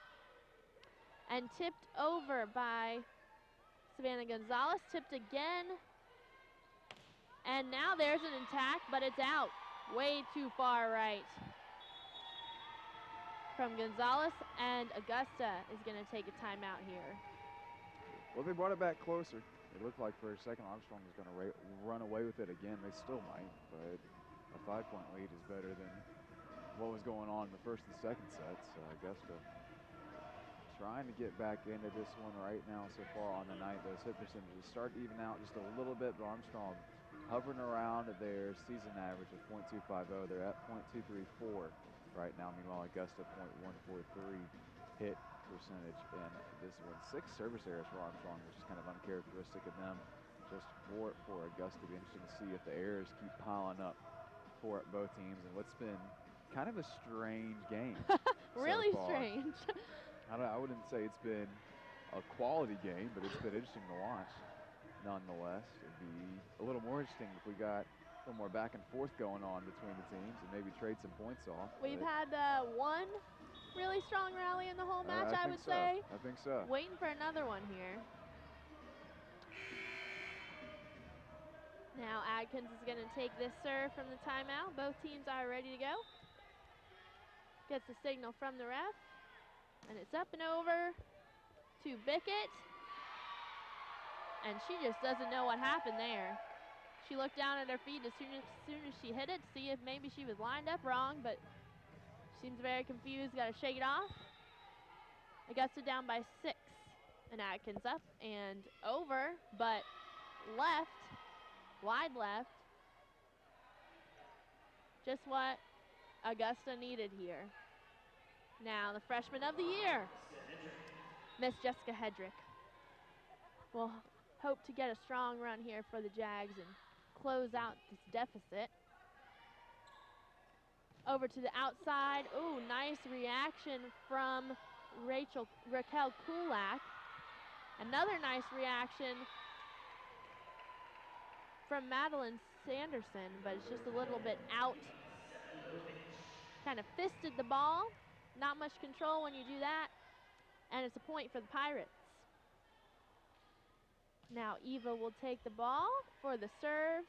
And tipped over by Savannah Gonzalez. Tipped again. And now there's an attack, but it's out. Way too far right from Gonzalez, and Augusta is going to take a timeout here. Well, they brought it back closer. It looked like for a second Armstrong was going to run away with it again. They still might, but a 5-point lead is better than what was going on in the first and second sets. Augusta trying to get back into this one right now so far on the night. Those hit percentages start to even out just a little bit, but Armstrong hovering around their season average of .250. They're at .234 right now. Meanwhile, Augusta .143 hit percentage in this one. 6 service errors for Armstrong, which is kind of uncharacteristic of them. Just for Augusta, it'll be interesting to see if the errors keep piling up for both teams and what's been kind of a strange game. Really so far. Strange. I wouldn't say it's been a quality game, but it's been interesting to watch nonetheless. It'd be a little more interesting if we got a little more back and forth going on between the teams and maybe trade some points off. We've had one really strong rally in the whole match, I would say. I think so. Waiting for another one here. Now Adkins is going to take this serve from the timeout. Both teams are ready to go. Gets the signal from the ref. And it's up and over to Bickett. And she just doesn't know what happened there. She looked down at her feet as soon as she hit it to see if maybe she was lined up wrong, but seems very confused. Got to shake it off. Augusta down by 6 And Atkins up and over, but left, wide left. Just what Augusta needed here. Now the freshman of the year, Miss Jessica Hedrick. Will hope to get a strong run here for the Jags and close out this deficit. Over to the outside. Ooh, nice reaction from Raquel Kulak. Another nice reaction from Madeline Sanderson, but it's just a little bit out. Kind of fisted the ball. Not much control when you do that. And it's a point for the Pirates. Now Eva will take the ball for the serve.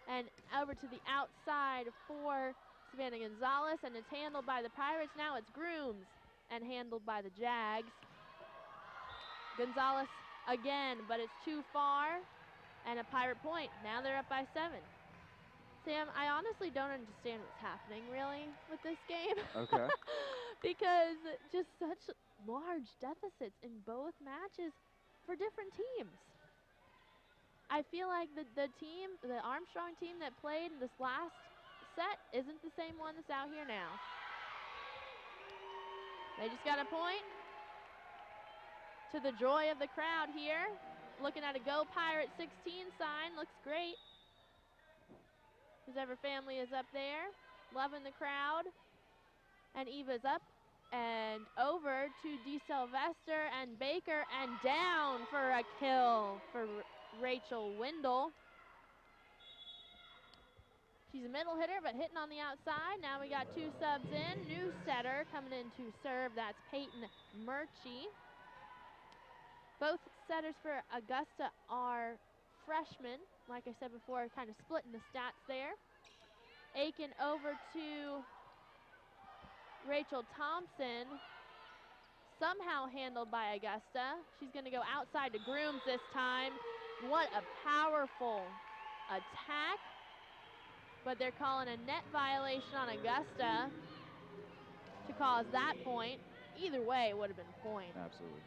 And over to the outside for Savannah Gonzalez, and it's handled by the Pirates. Now it's Grooms and handled by the Jags. Gonzalez again, but it's too far, and a Pirate point. Now they're up by 7. Sam, I honestly don't understand what's happening, really, with this game. Okay. Because just such large deficits in both matches for different teams. I feel like the Armstrong team that played in this last set isn't the same one that's out here now. They just got a point. To the joy of the crowd here. Looking at a Go Pirate 16 sign. Looks great. Whoever family is up there. Loving the crowd. And Eva's up and over to DeSylvester and Baker and down for a kill for Rachel Wendell. She's a middle hitter, but hitting on the outside. Now we got 2 subs in. New setter coming in to serve. That's Peyton Murchie. Both setters for Augusta are freshmen. Like I said before, kind of splitting the stats there. Aiken over to Rachel Thompson. Somehow handled by Augusta. She's going to go outside to Grooms this time. What a powerful attack. But they're calling a net violation on Augusta to cause that point. Either way, it would have been a point. Absolutely.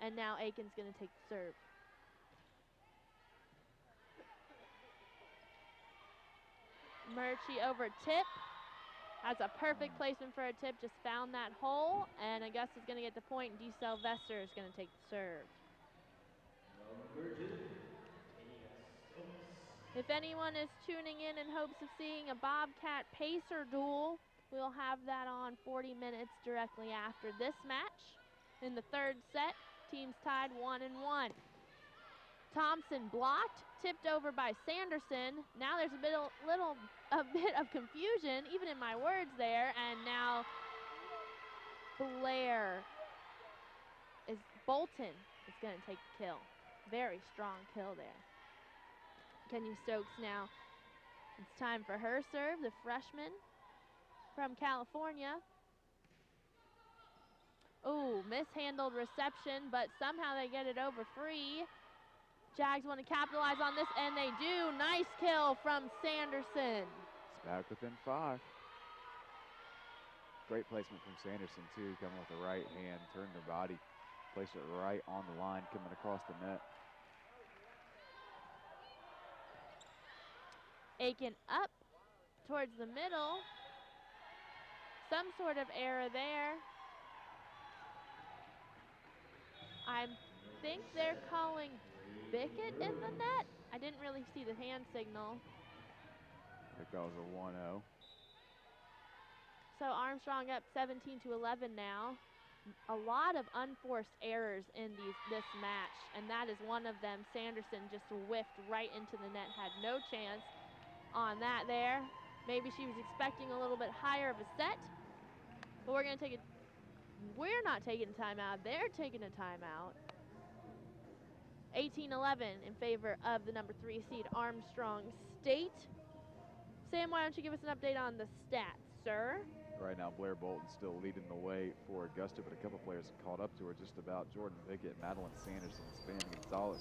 And now Aiken's going to take the serve. Murchie over tip. That's a perfect placement for a tip. Just found that hole. And Augusta's going to get the point. DeSylvester is going to take the serve. If anyone is tuning in hopes of seeing a Bobcat Pacer duel, we'll have that on 40 minutes directly after this match. In the third set, teams tied 1-1. Thompson blocked, tipped over by Sanderson. Now there's a bit of confusion, even in my words there, and now Bolton is going to take the kill. Very strong kill there. Kenya Stokes now. It's time for her serve, the freshman from California. Ooh, mishandled reception, but somehow they get it over free. Jags want to capitalize on this, and they do. Nice kill from Sanderson. It's back within 5. Great placement from Sanderson, too, coming with the right hand, turned her body, placed it right on the line, coming across the net. Aiken up towards the middle. Some sort of error there. I think they're calling Bickett in the net. I didn't really see the hand signal. I think that was a 1-0. So Armstrong up 17-11 now. A lot of unforced errors in this match, and that is one of them. Sanderson just whiffed right into the net, had no chance on that there. Maybe she was expecting a little bit higher of a set, but we're not taking a timeout. They're taking a timeout. 18-11 in favor of the number 3 seed Armstrong State. Sam, why don't you give us an update on the stats, sir? Right now, Blair Bolton still leading the way for Augusta, but a couple players have caught up to her just about. Jordan Bickett, Madeline Sanderson, Savannah Gonzalez,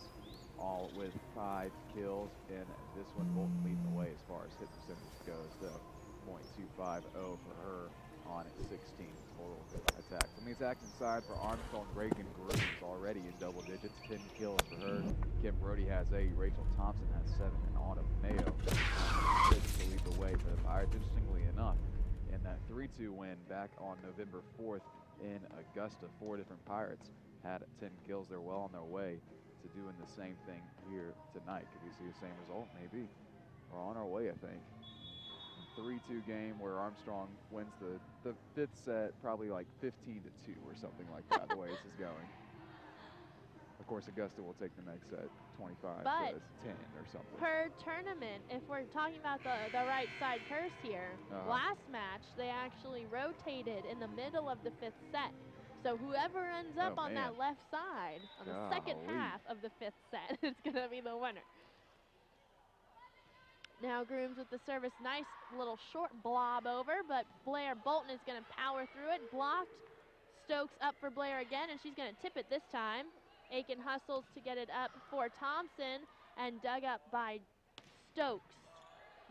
all with 5 kills. And this one, Bolton leading the way as far as hit percentage goes, though. .250 for her. on 16 total attacks. On the attacking side for Armstrong, Reagan Groom is already in double digits, 10 kills for her. Kim Brody has 8, Rachel Thompson has 7, and Autumn Mayo to lead the way for the Pirates. Interestingly enough, in that 3-2 win back on November 4th in Augusta, 4 different Pirates had 10 kills. They're well on their way to doing the same thing here tonight. Could we see the same result? Maybe. We're on our way, I think. 3-2 game where Armstrong wins the 5th set, probably like 15-2 or something like that, the way this is going. Of course, Augusta will take the next set, 25-10 or something. Per tournament, if we're talking about the right side purse here, last match they actually rotated in the middle of the 5th set. So whoever ends up on that left side on the second half of the 5th set is going to be the winner. Now Grooms with the service, nice little short blob over, but Blair Bolton is going to power through it. Blocked. Stokes up for Blair again, and she's going to tip it this time. Aiken hustles to get it up for Thompson and dug up by Stokes.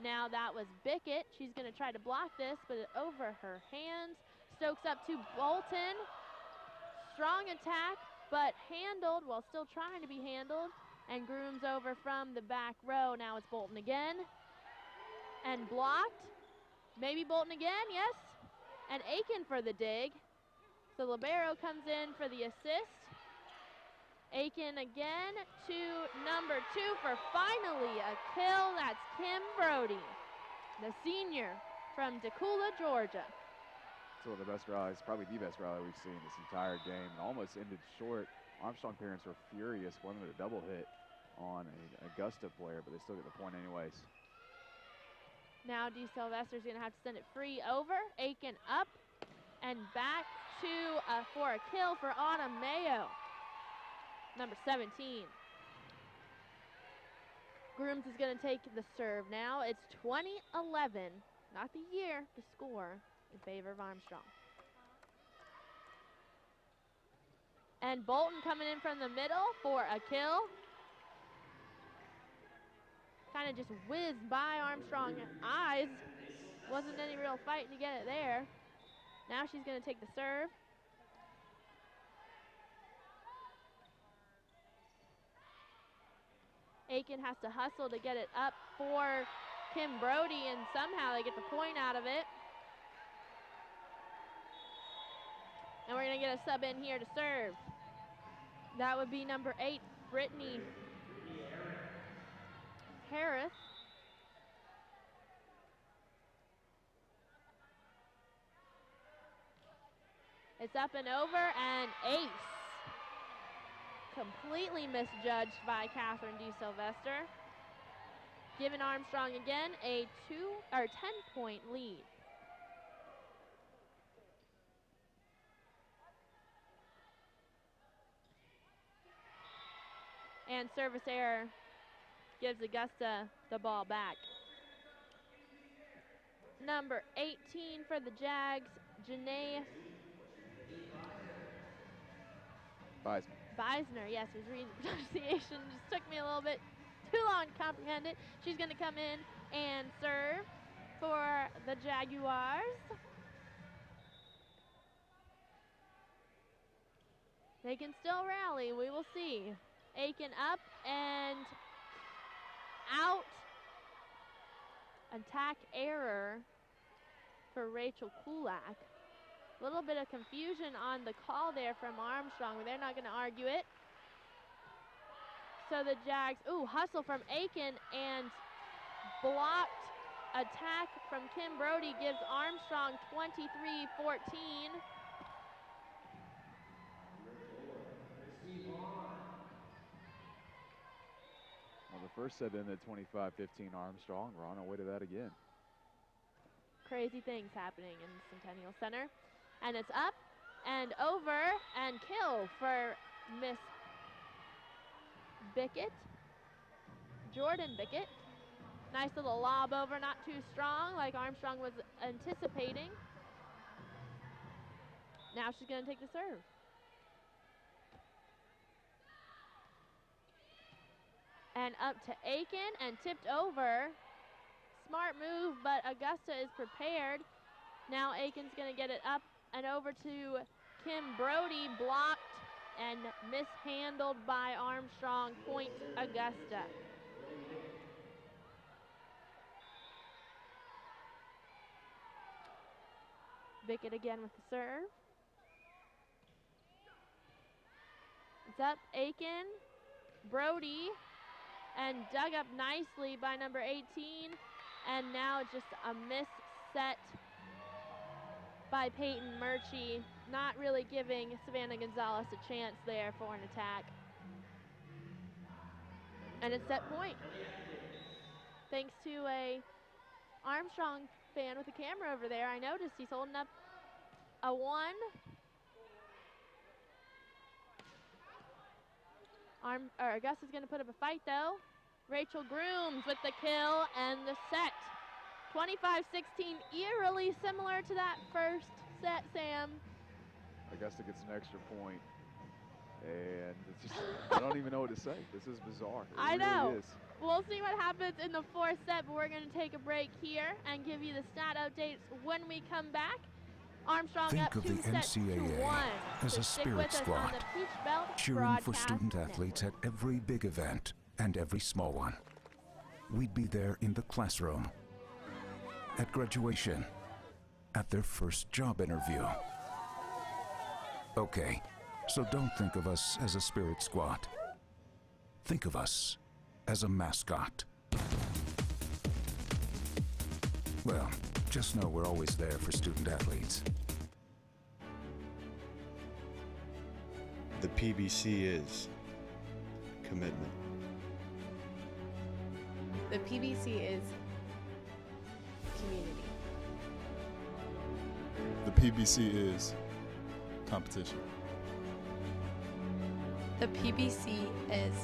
Now that was Bickett. She's going to try to block this, but over her hands. Stokes up to Bolton. Strong attack, but handled while still trying to be handled. And Grooms over from the back row. Now it's Bolton again. And blocked. Maybe Bolton again, yes. And Aiken for the dig. So Libero comes in for the assist. Aiken again to number 2 for finally a kill. That's Kim Brody, the senior from Decula, Georgia. It's one of the best rallies, probably the best rally we've seen this entire game. And almost ended short. Armstrong parents were furious, wanted a double hit on an Augusta player, but they still get the point anyways. Now D. Sylvester's going to have to send it free over. Aiken up and back to for a kill for Autumn Mayo, number 17. Grooms is going to take the serve now. It's 20-11, not the year, the score in favor of Armstrong. And Bolton coming in from the middle for a kill. Kind of just whizzed by Armstrong's eyes. Wasn't any real fighting to get it there. Now she's going to take the serve. Aiken has to hustle to get it up for Kim Brody, and somehow they get the point out of it. And we're going to get a sub in here to serve. That would be number 8, Brittany Harris. It's up and over, and ace. Completely misjudged by Catherine D. Sylvester. Giving Armstrong again a 10-point lead. And service error gives Augusta the ball back. Number 18 for the Jags, Janae Beisner. Yes, his pronunciation just took me a little bit too long to comprehend it. She's going to come in and serve for the Jaguars. They can still rally. We will see. Aiken up and out. Attack error for Rachel Kulak. A little bit of confusion on the call there from Armstrong, but they're not going to argue it. So the Jags, hustle from Aiken, and blocked attack from Kim Brody gives Armstrong 23-14. Well, the first set ended 25-15 Armstrong. We're on our way to that again. Crazy things happening in Centennial Center. And it's up and over and kill for Miss Bickett. Jordan Bickett. Nice little lob over, not too strong like Armstrong was anticipating. Now she's going to take the serve. And up to Aiken and tipped over. Smart move, but Augusta is prepared. Now Aiken's going to get it up and over to Kim Brody, blocked and mishandled by Armstrong. Point Augusta. Bickett again with the serve. It's up, Aiken, Brody, and dug up nicely by number 18. And now just a miss set by Peyton Murchie, not really giving Savannah Gonzalez a chance there for an attack. And it's set point. Thanks to a Armstrong fan with a camera over there. I noticed he's holding up a 1. Augusta's going to put up a fight, though. Rachel Grooms with the kill and the set. 25-16, eerily similar to that first set, Sam. Augusta gets an extra point. And it's just, I don't even know what to say. This is bizarre. I really know. Is. We'll see what happens in the 4th set, but we're going to take a break here and give you the stat updates when we come back. Armstrong Think up of the 2 sets to 1. NCAA as a spirit squad, cheering for student athletes at every big event and every small one. We'd be there in the classroom, at graduation, at their first job interview. Okay, so don't think of us as a spirit squad. Think of us as a mascot. Well, just know we're always there for student athletes. The PBC is commitment. The PBC is community. The PBC is competition. The PBC is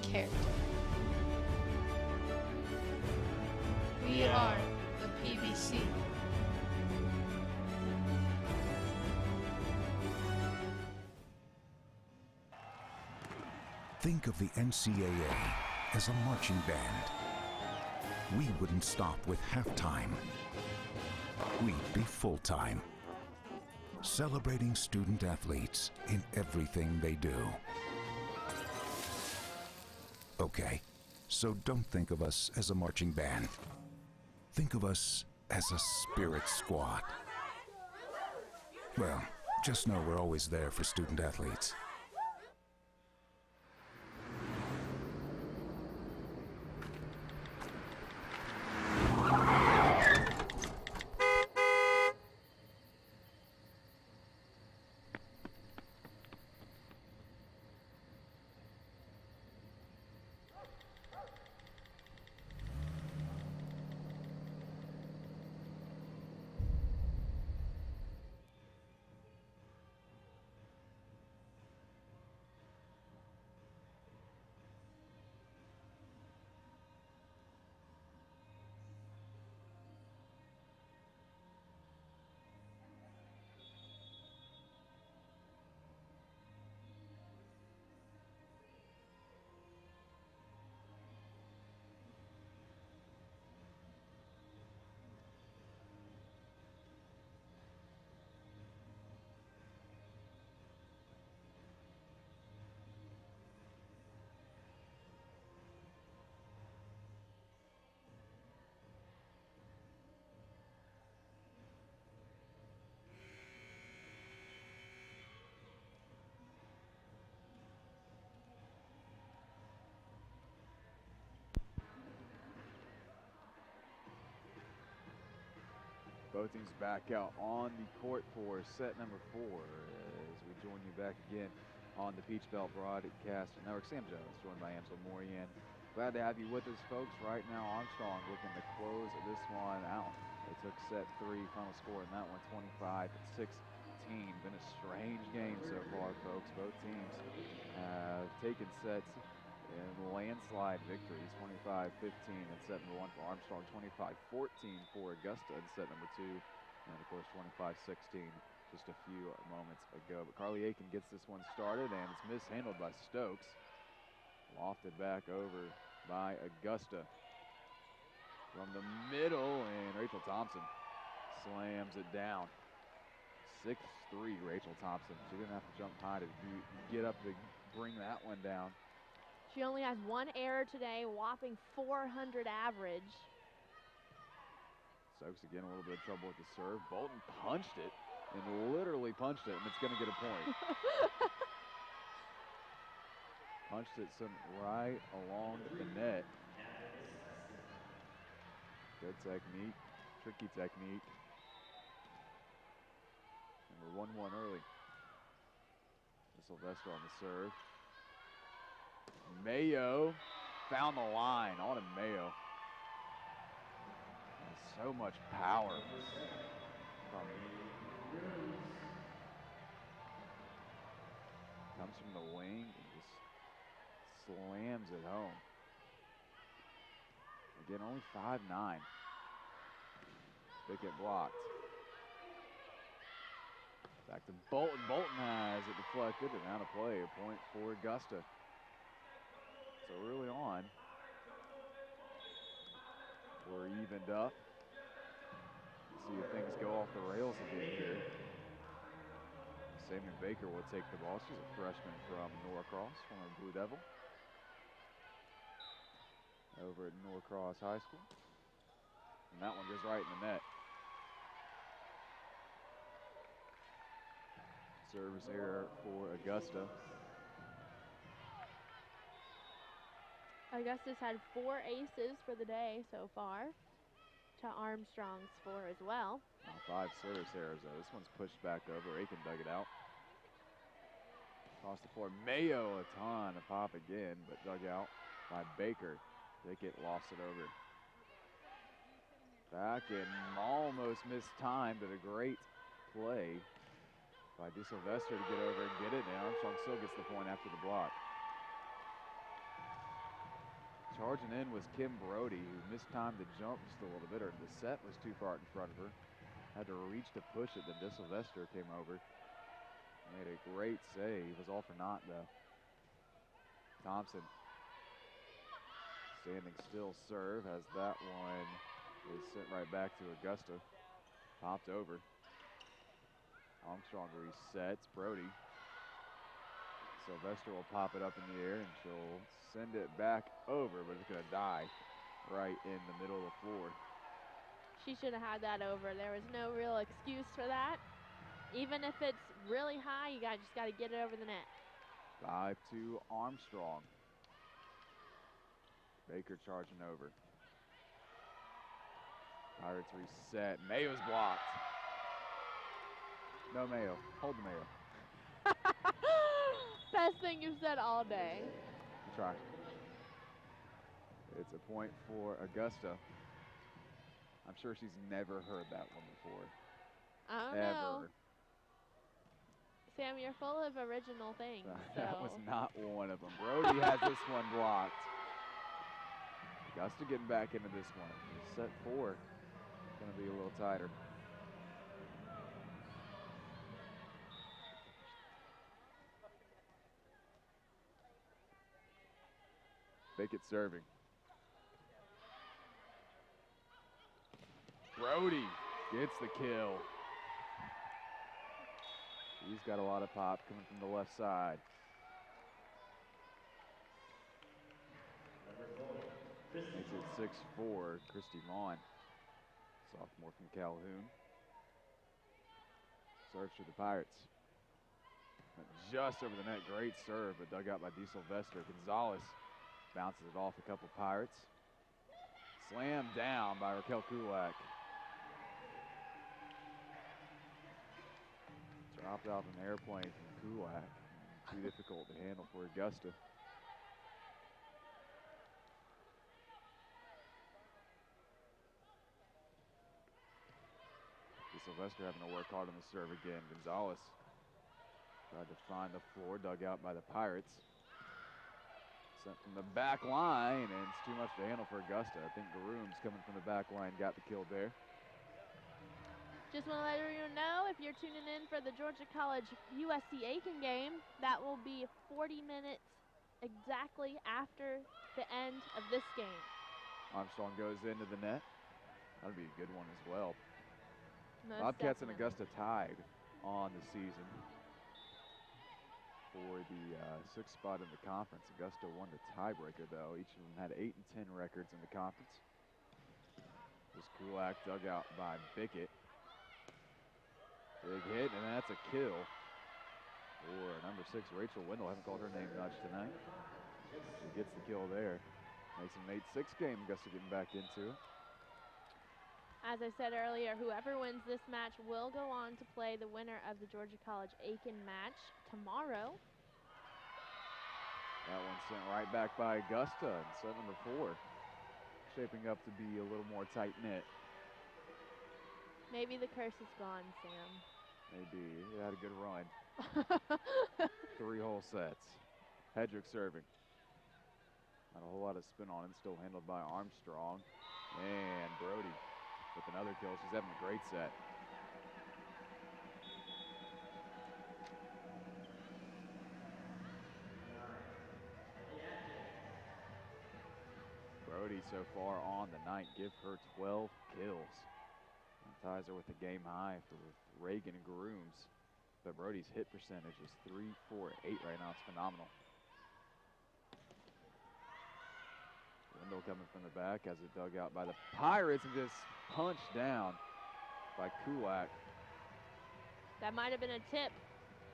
character. We are the PBC. Think of the NCAA as a marching band. We wouldn't stop with halftime. We'd be full-time, celebrating student athletes in everything they do. Okay, so don't think of us as a marching band. Think of us as a spirit squad. Well, just know we're always there for student athletes. Both teams back out on the court for set number 4 as we join you back again on the Peach Belt Broadcast Network. Sam Jones joined by Angela Morian. Glad to have you with us, folks. Right now, Armstrong looking to close this one out. They took set 3, final score in that one, 25-16. Been a strange game so far, folks. Both teams have taken sets in landslide victories, 25-15 in set number 1 for Armstrong, 25-14 for Augusta in set number 2, and of course 25-16 just a few moments ago. But Carly Aiken gets this one started, and it's mishandled by Stokes. Lofted back over by Augusta from the middle, and Rachel Thompson slams it down. 6'3", Rachel Thompson. She didn't have to jump high to get up to bring that one down. She only has 1 error today, whopping 400 average. Stokes again a little bit of trouble with the serve. Bolton punched it, and literally punched it, and it's going to get a point. Punched it right along the net. Good technique, tricky technique. And we're 1-1 early. Sylvester on the serve. Mayo found the line. Autumn Mayo. And so much power from comes from the wing and just slams it home. Again, only 5'9". Pickett blocked. Back to Bolton. Bolton has it deflected and out of play. A point for Augusta. So early on, we're evened up. See if things go off the rails again here. Sammy Baker will take the ball. She's a freshman from Norcross, former Blue Devil. Over at Norcross High School. And that one goes right in the net. Service error for Augusta. Augusta's had 4 aces for the day so far, to Armstrong's 4 as well. Now 5 service errors though. This one's pushed back over. Aiken dug it out. Across the floor. Mayo a ton of pop again, but dug out by Baker. Pickett lost it over. Back and almost missed time, but a great play by DeSylvester to get over and get it, and Armstrong still gets the point after the block. Charging in was Kim Brody, who missed time to jump just a little bit, or the set was too far in front of her. Had to reach to push it, then DeSylvester came over. Made a great save. It was all for naught, though. Thompson, standing still serve, as that one is sent right back to Augusta. Popped over. Armstrong resets. Brody. Sylvester will pop it up in the air, and she'll send it back over, but it's going to die right in the middle of the floor. She should have had that over. There was no real excuse for that. Even if it's really high, you just got to get it over the net. 5-2 Armstrong. Baker charging over. Pirates reset. Mayo's blocked. No Mayo. Hold the Mayo. Best thing you've said all day. Try. It's a point for Augusta. I'm sure she's never heard that one before. I don't know. Sam, you're full of original things. That was not one of them. Brody has this one blocked. Augusta getting back into this one. Set 4. Going to be a little tighter. Pickett serving. Brody gets the kill. He's got a lot of pop coming from the left side. Makes it 6-4, Christy Vaughn, sophomore from Calhoun. Serves for the Pirates. Just over the net, great serve, but dug out by DeSylvester. Gonzalez bounces it off a couple Pirates. Slammed down by Raquel Kulak. Dropped off an airplane from Kulak. Too difficult to handle for Augusta. Sylvester having to work hard on the serve again. Gonzalez tried to find the floor, dug out by the Pirates. Sent from the back line, and it's too much to handle for Augusta. I think Garooms coming from the back line got the kill there. Just want to let everyone know, if you're tuning in for the Georgia College USC Aiken game, that will be 40 minutes exactly after the end of this game. Armstrong goes into the net. That'll be a good one as well. Bobcats and Augusta tied on the season for the 6th spot in the conference. Augusta won the tiebreaker, though. Each of them had 8 and 10 records in the conference. This Kulak dug out by Bickett. Big hit, and that's a kill for number 6, Rachel Wendell. I haven't called her name much tonight. She gets the kill there. Makes an 8-6 game. Augusta getting back into it. As I said earlier, whoever wins this match will go on to play the winner of the Georgia College-Aiken match tomorrow. That one sent right back by Augusta in set number 4. Shaping up to be a little more tight-knit. Maybe the curse is gone, Sam. Maybe. He had a good run. 3 whole sets. Hedrick serving. Not a whole lot of spin on it. Still handled by Armstrong. And Brody with another kill. She's having a great set. Brody so far on the night, give her 12 kills. And ties her with a game high for Reagan Grooms. But Brody's hit percentage is .348 right now. It's phenomenal. Wendell coming from the back as it dug out by the Pirates and just punched down by Kulak. That might have been a tip,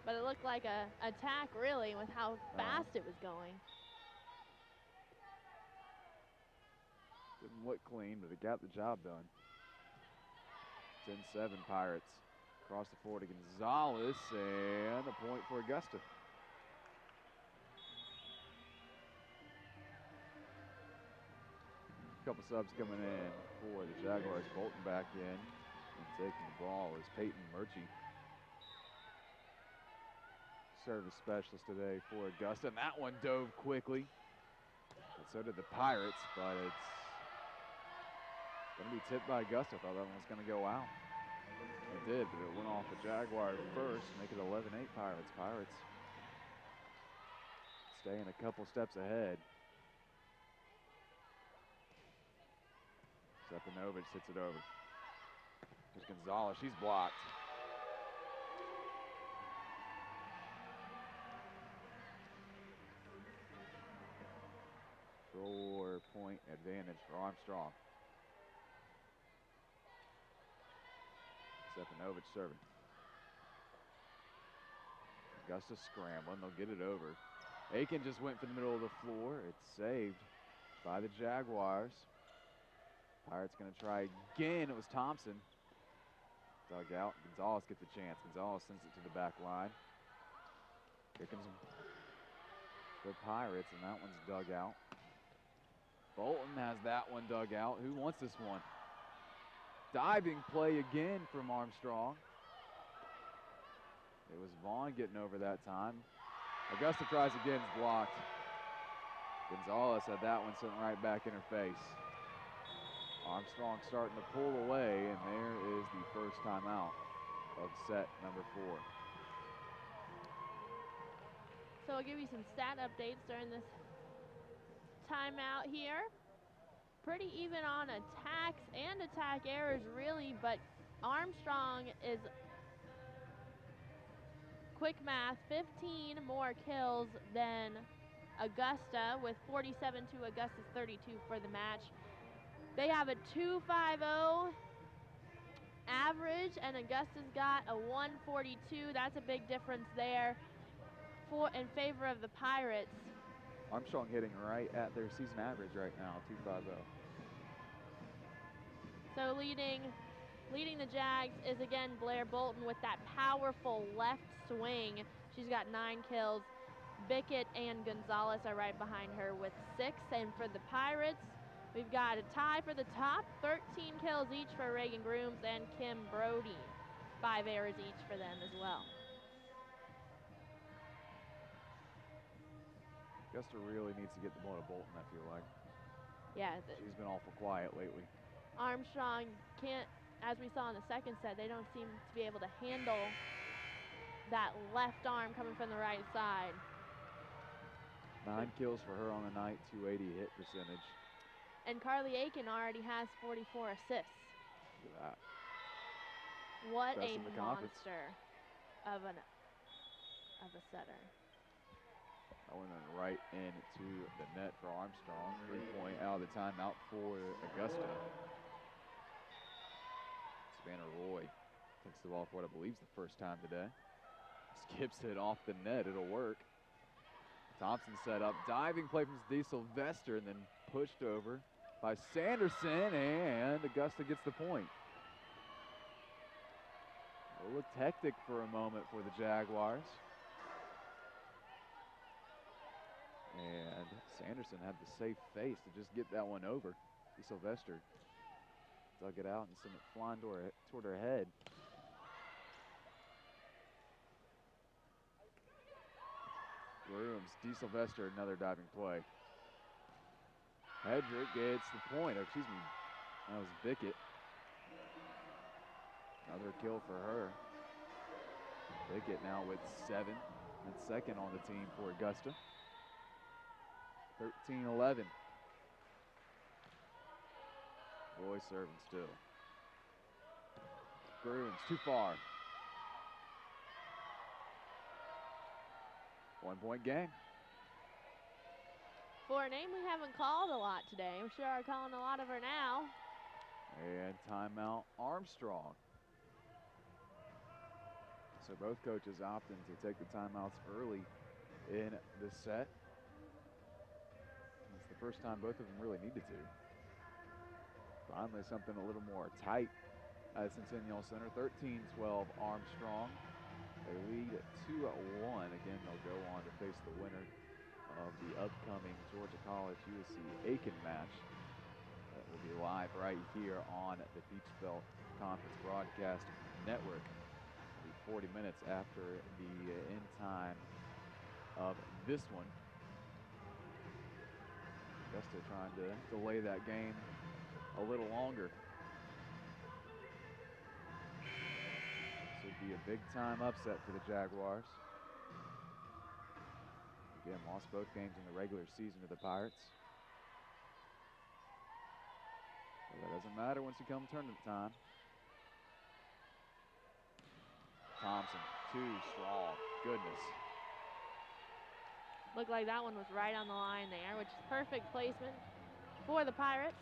but it looked like a attack really with how fast it was going. Didn't look clean, but it got the job done. 10-7 Pirates. Across the floor to Gonzalez, and a point for Augusta. Couple subs coming in for the Jaguars. Bolton back in and taking the ball is Peyton Murchie. Service specialist today for Augusta, and that one dove quickly. And so did the Pirates, but it's going to be tipped by Augusta. I thought that one was going to go out. It did, but it went off the Jaguar first, make it 11-8 Pirates. Pirates staying a couple steps ahead. Stepanovich hits it over. Here's Gonzalez, she's blocked. Four-point advantage for Armstrong. Stepanovich serving. Augusta scrambling, they'll get it over. Aiken just went for the middle of the floor. It's saved by the Jaguars. Pirates gonna try again. It was Thompson. Dug out. Gonzalez gets the chance. Gonzalez sends it to the back line. Here comes the Pirates, and that one's dug out. Bolton has that one dug out. Who wants this one? Diving play again from Armstrong. It was Vaughn getting over that time. Augusta tries again, it's blocked. Gonzalez had that one sent right back in her face. Armstrong starting to pull away, and there is the first timeout of set number 4. So I'll give you some stat updates during this timeout here. Pretty even on attacks and attack errors really, but Armstrong is, quick math, 15 more kills than Augusta with 47 to Augusta's 32 for the match. They have a 2.50 average, and Augusta's got a 1.42. That's a big difference there in favor of the Pirates. Armstrong hitting right at their season average right now, 2.50. So leading the Jags is again Blair Bolton with that powerful left swing. She's got 9 kills. Bickett and Gonzalez are right behind her with 6. And for the Pirates, we've got a tie for the top, 13 kills each for Reagan Grooms and Kim Brody. 5 errors each for them as well. Augusta really needs to get the ball to Bolton, I feel like. Yeah. She's been awful quiet lately. Armstrong can't, as we saw in the second set, they don't seem to be able to handle that left arm coming from the right side. 9 kills for her on the night, 280 hit percentage. And Carly Aiken already has 44 assists. Look at that. What Best a in the conference. monster of a setter. That one went right into the net for Armstrong. 3-point out of the timeout for Augusta. Savannah Roy takes the ball for what I believe is the first time today. Skips it off the net, it'll work. Thompson set up, diving play from D. Sylvester, and then pushed over by Sanderson, and Augusta gets the point. It looked hectic for a moment for the Jaguars. And Sanderson had the safe face to just get that one over. D. Sylvester dug it out and sent it flying toward her head. Grooms, D. Sylvester, another diving play. Hedrick gets the point. Oh, excuse me, that was Bickett. Another kill for her. Bickett now with 7 and second on the team for Augusta. 13-11. Roy serving still. Grooms too far. 1-point game. For a name we haven't called a lot today, we sure are calling a lot of her now. And timeout Armstrong. So both coaches opting to take the timeouts early in this set. It's the first time both of them really needed to. Finally something a little more tight at Centennial Center. 13-12 Armstrong. They lead 2-1. Again, they'll go on to face the winner of the upcoming Georgia College USC Aiken match. That will be live right here on the Peach Belt Conference Broadcast Network. It'll be 40 minutes after the end time of this one. Augusta trying to delay that game a little longer. This would be a big-time upset for the Jaguars. Again, lost both games in the regular season to the Pirates. But that doesn't matter once you come tournament time. Thompson, too strong. Goodness. Looked like that one was right on the line there, which is perfect placement for the Pirates.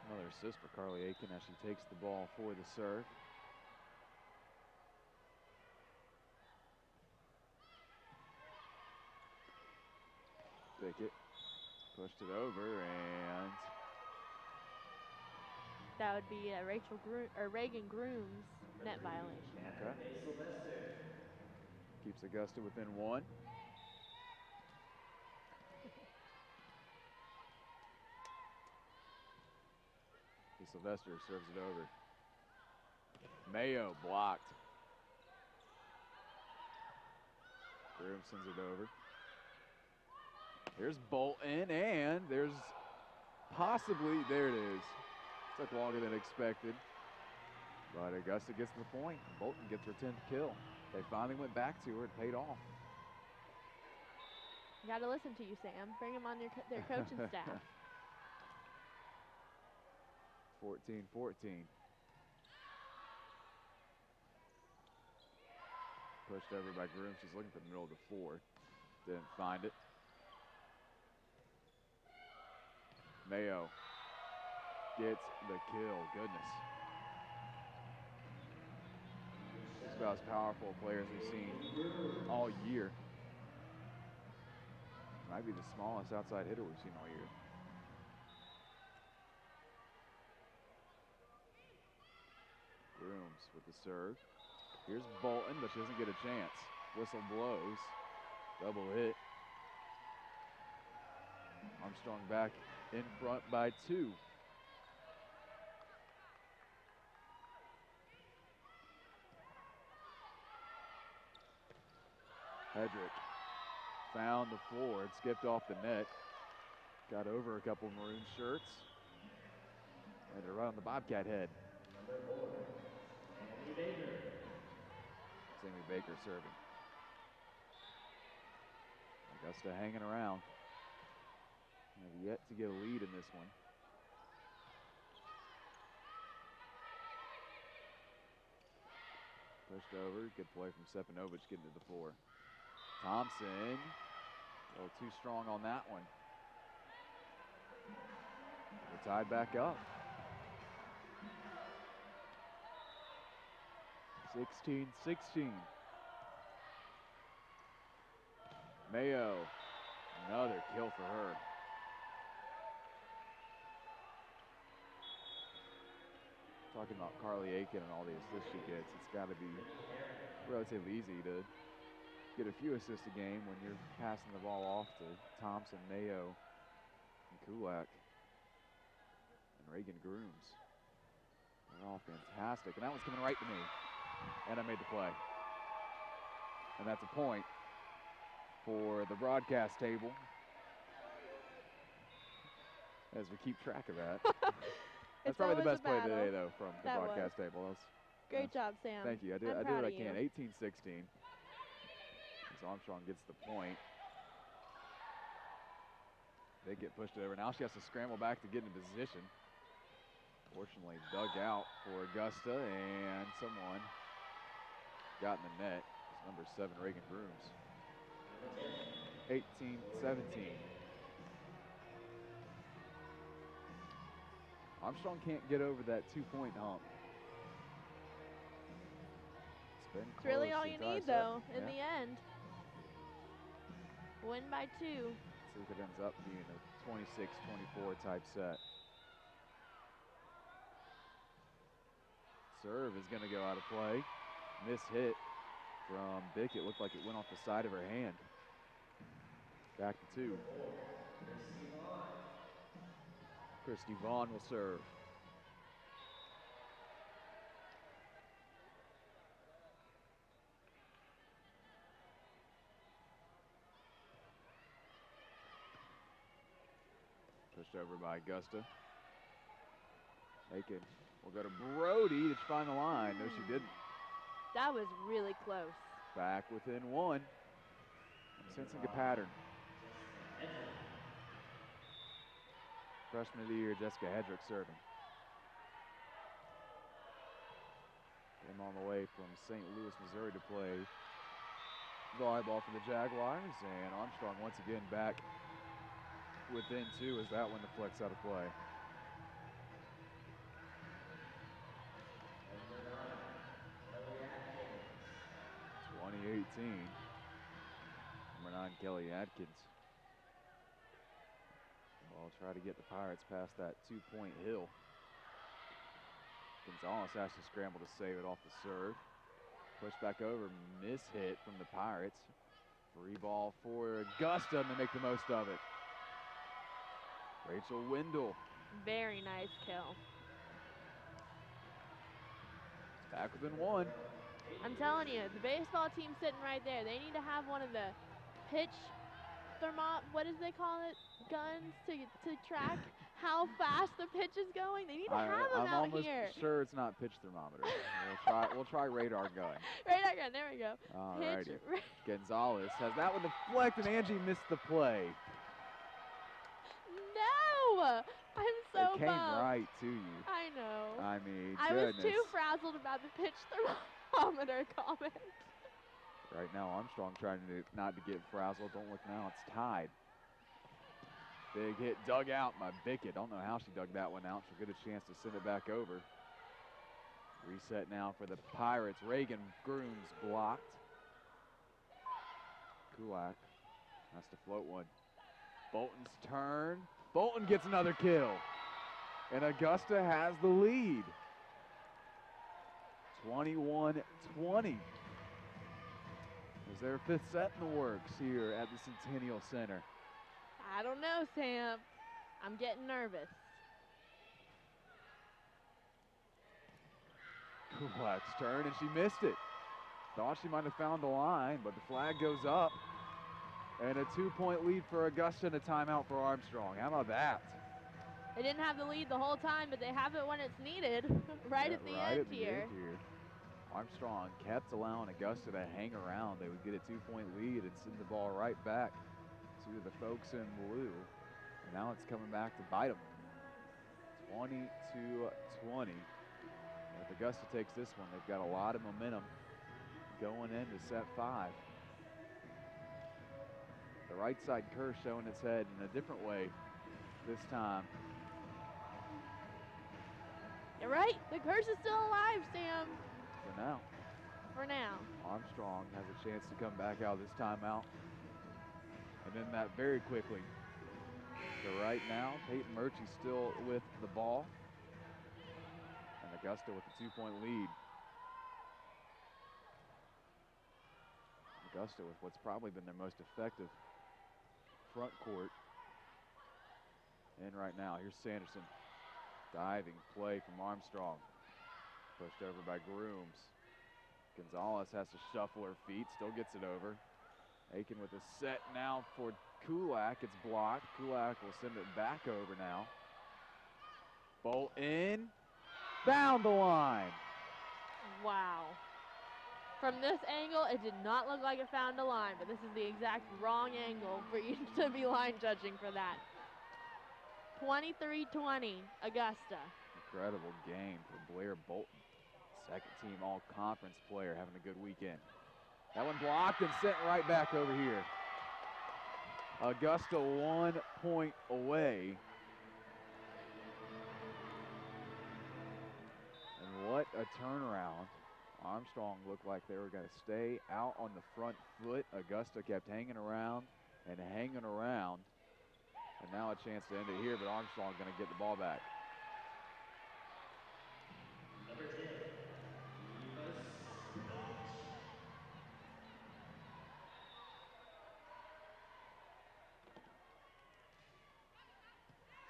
Another assist for Carly Aiken as she takes the ball for the serve. Bickett pushed it over, and that would be Reagan Groom's net violation. okay. Keeps Augusta within 1. Sylvester serves it over. Mayo blocked. Groom sends it over. Here's Bolton, and there's possibly, there it is. Took longer than expected, but Augusta gets the point. Bolton gets her 10th kill. They finally went back to her. It paid off. You got to listen to you, Sam. Bring them on their coaching staff. 14-14. Pushed over by Groom. She's looking for the middle of the 4. Didn't find it. Mayo gets the kill. Goodness. She's about as powerful a player as we've seen all year. Might be the smallest outside hitter we've seen all year. Grooms with the serve. Here's Bolton, but she doesn't get a chance. Whistle blows. Double hit. Armstrong back in front by 2. Hedrick found the floor. It skipped off the net. Got over a couple maroon shirts. And they're right on the Bobcat head. Sammy Baker serving. Augusta hanging around. Have yet to get a lead in this one. Pushed over, good play from Stepanovich getting to the floor. Thompson, a little too strong on that one. We're tied back up. 16-16. Mayo, another kill for her. Talking about Carly Aiken and all the assists she gets, it's got to be relatively easy to get a few assists a game when you're passing the ball off to Thompson, Mayo, and Kulak, and Reagan Grooms. They're all fantastic, and that one's coming right to me, and I made the play. And that's a point for the broadcast table as we keep track of that. That's probably the best play of the day, though, from the broadcast table. Great job, Sam. Thank you. I did what I can. 18-16. As Armstrong gets the point. They get pushed over. Now she has to scramble back to get in position. Fortunately, dug out for Augusta, and someone got in the net. It's number 7, Reagan Grooms. 18-17. Armstrong can't get over that 2-point hump. It's really all you need, though, in the end. Win by 2. See if it ends up being a 26-24 type set. Serve is going to go out of play. Miss hit from Bickett. Looked like it went off the side of her hand. Back to 2. Christy Vaughn will serve. Pushed over by Augusta. Aiken will go to Brody to find the line. No, she didn't. That was really close. Back within 1. I'm sensing a pattern. Freshman of the year, Jessica Hedrick serving. Came all the way from St. Louis, Missouri to play volleyball for the Jaguars, and Armstrong once again back within 2 as that one deflects out of play. Number 9, Kelly Atkins. I'll try to get the Pirates past that 2-point hill. Gonzalez has to scramble to save it off the serve. Push back over, miss hit from the Pirates. Free ball for Augusta, and they make the most of it. Rachel Wendell. Very nice kill. Back within 1. I'm telling you, the baseball team's sitting right there. They need to have one of the pitch what does they call it? Guns to track how fast the pitch is going. They need to have them out here. I'm almost sure it's not pitch thermometer. We'll try radar gun. Radar gun, there we go. All righty. Gonzalez has that one deflected, and Angie missed the play. No! I'm so It came bummed. right to you. I know. I mean, I was too frazzled about the pitch thermometer comment. Right now, Armstrong trying not to get frazzled. Don't look now, it's tied. Big hit dug out by Bickett. Don't know how she dug that one out. She'll get a chance to send it back over. Reset now for the Pirates. Reagan Grooms blocked. Kulak has to float one. Bolton's turn. Bolton gets another kill. And Augusta has the lead. 21-20. Is there a 5th set in the works here at the Centennial Center? I don't know, Sam. I'm getting nervous. Kulak's turn, and she missed it. Thought she might have found the line, but the flag goes up. And a 2-point lead for Augusta and a timeout for Armstrong. How about that? They didn't have the lead the whole time, but they have it when it's needed. right at the end here. Armstrong kept allowing Augusta to hang around. They would get a 2-point lead and send the ball right back to the folks in blue. And now it's coming back to bite them. 22-20. If Augusta takes this one, they've got a lot of momentum going into set 5. The right side curse showing its head in a different way this time. You're right. The curse is still alive, Sam. For now. For now. Armstrong has a chance to come back out of this timeout. And then that very quickly. So right now, Peyton Murchie still with the ball. And Augusta with a 2-point lead. Augusta with what's probably been their most effective front court. And right now, here's Sanderson. Diving play from Armstrong. Pushed over by Grooms. Gonzalez has to shuffle her feet, still gets it over. Aiken with a set now for Kulak. It's blocked. Kulak will send it back over now. Bolt in. Down the line. Wow. From this angle, it did not look like it found a line, but this is the exact wrong angle for you to be line judging for that. 23-20, Augusta. Incredible game for Blair Bolton. Second team all-conference player having a good weekend. That one blocked and sent right back over here. Augusta 1 point away. And what a turnaround. Armstrong looked like they were going to stay out on the front foot. Augusta kept hanging around and hanging around. And now a chance to end it here, but Armstrong going to get the ball back.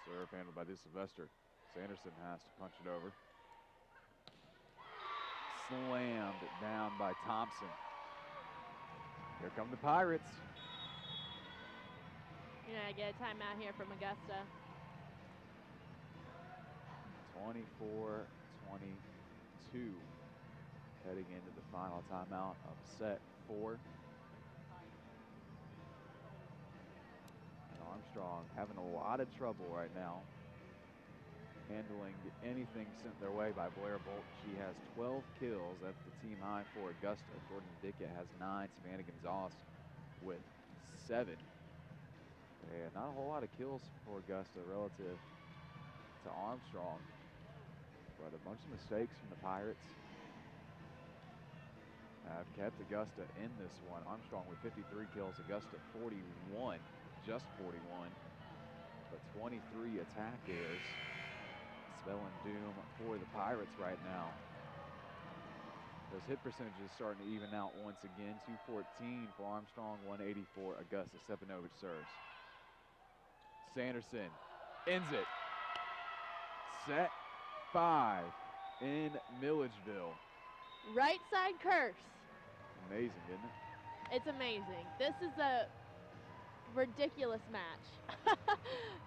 Serve handled by Sylvester. Sanderson has to punch it over. Slammed down by Thompson. Here come the Pirates. You're going to get a timeout here from Augusta. 24-22. Heading into the final timeout of set 4. And Armstrong having a lot of trouble right now handling anything sent their way by Blair Bolton. She has 12 kills. That's the team high for Augusta. Jordan Dickett has 9. Savannah Gonzalez with 7. And not a whole lot of kills for Augusta relative to Armstrong. But a bunch of mistakes from the Pirates have kept Augusta in this one. Armstrong with 53 kills, Augusta 41, just 41. But 23 attack errors. Spelling doom for the Pirates right now. Those hit percentages starting to even out once again. 214 for Armstrong, 180 for Augusta. Stepanovich serves. Sanderson ends it. Set 5 in Milledgeville. Right side curse. Amazing, isn't it? It's amazing. This is a ridiculous match,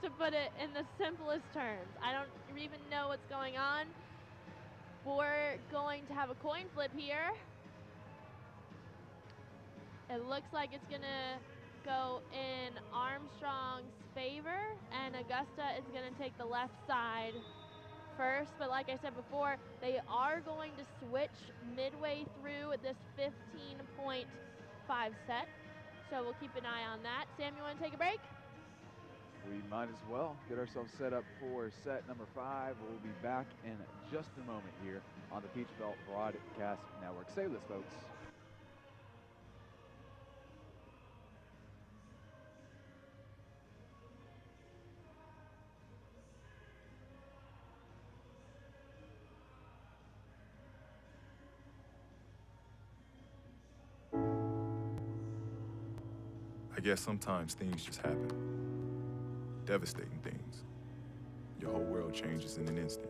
to put it in the simplest terms. I don't even know what's going on. We're going to have a coin flip here. It looks like it's gonna go in Armstrong's favor, and Augusta is gonna take the left side first, but like I said before, they are going to switch midway through this 15.5 set. So we'll keep an eye on that. Sam, you want to take a break? We might as well get ourselves set up for set number 5. We'll be back in just a moment here on the Peach Belt Broadcast Network. Say this, folks. I guess sometimes things just happen. Devastating things. Your whole world changes in an instant.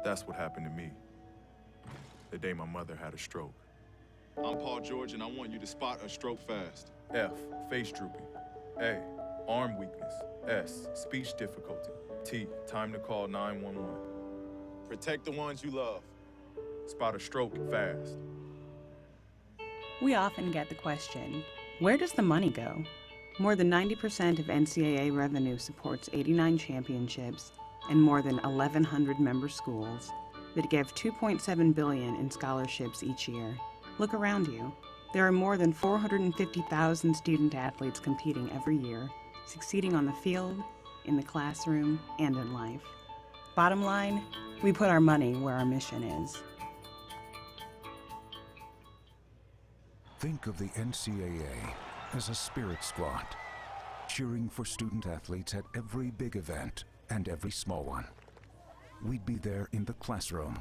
That's what happened to me the day my mother had a stroke. I'm Paul George, and I want you to spot a stroke fast. F, face drooping. A, arm weakness. S, speech difficulty. T, time to call 911. Protect the ones you love. Spot a stroke fast. We often get the question, where does the money go? More than 90% of NCAA revenue supports 89 championships and more than 1,100 member schools. that give $2.7 billion in scholarships each year. Look around you. There are more than 450,000 student athletes competing every year, succeeding on the field, in the classroom, and in life. Bottom line, we put our money where our mission is. Think of the NCAA as a spirit squad, cheering for student athletes at every big event and every small one. We'd be there in the classroom,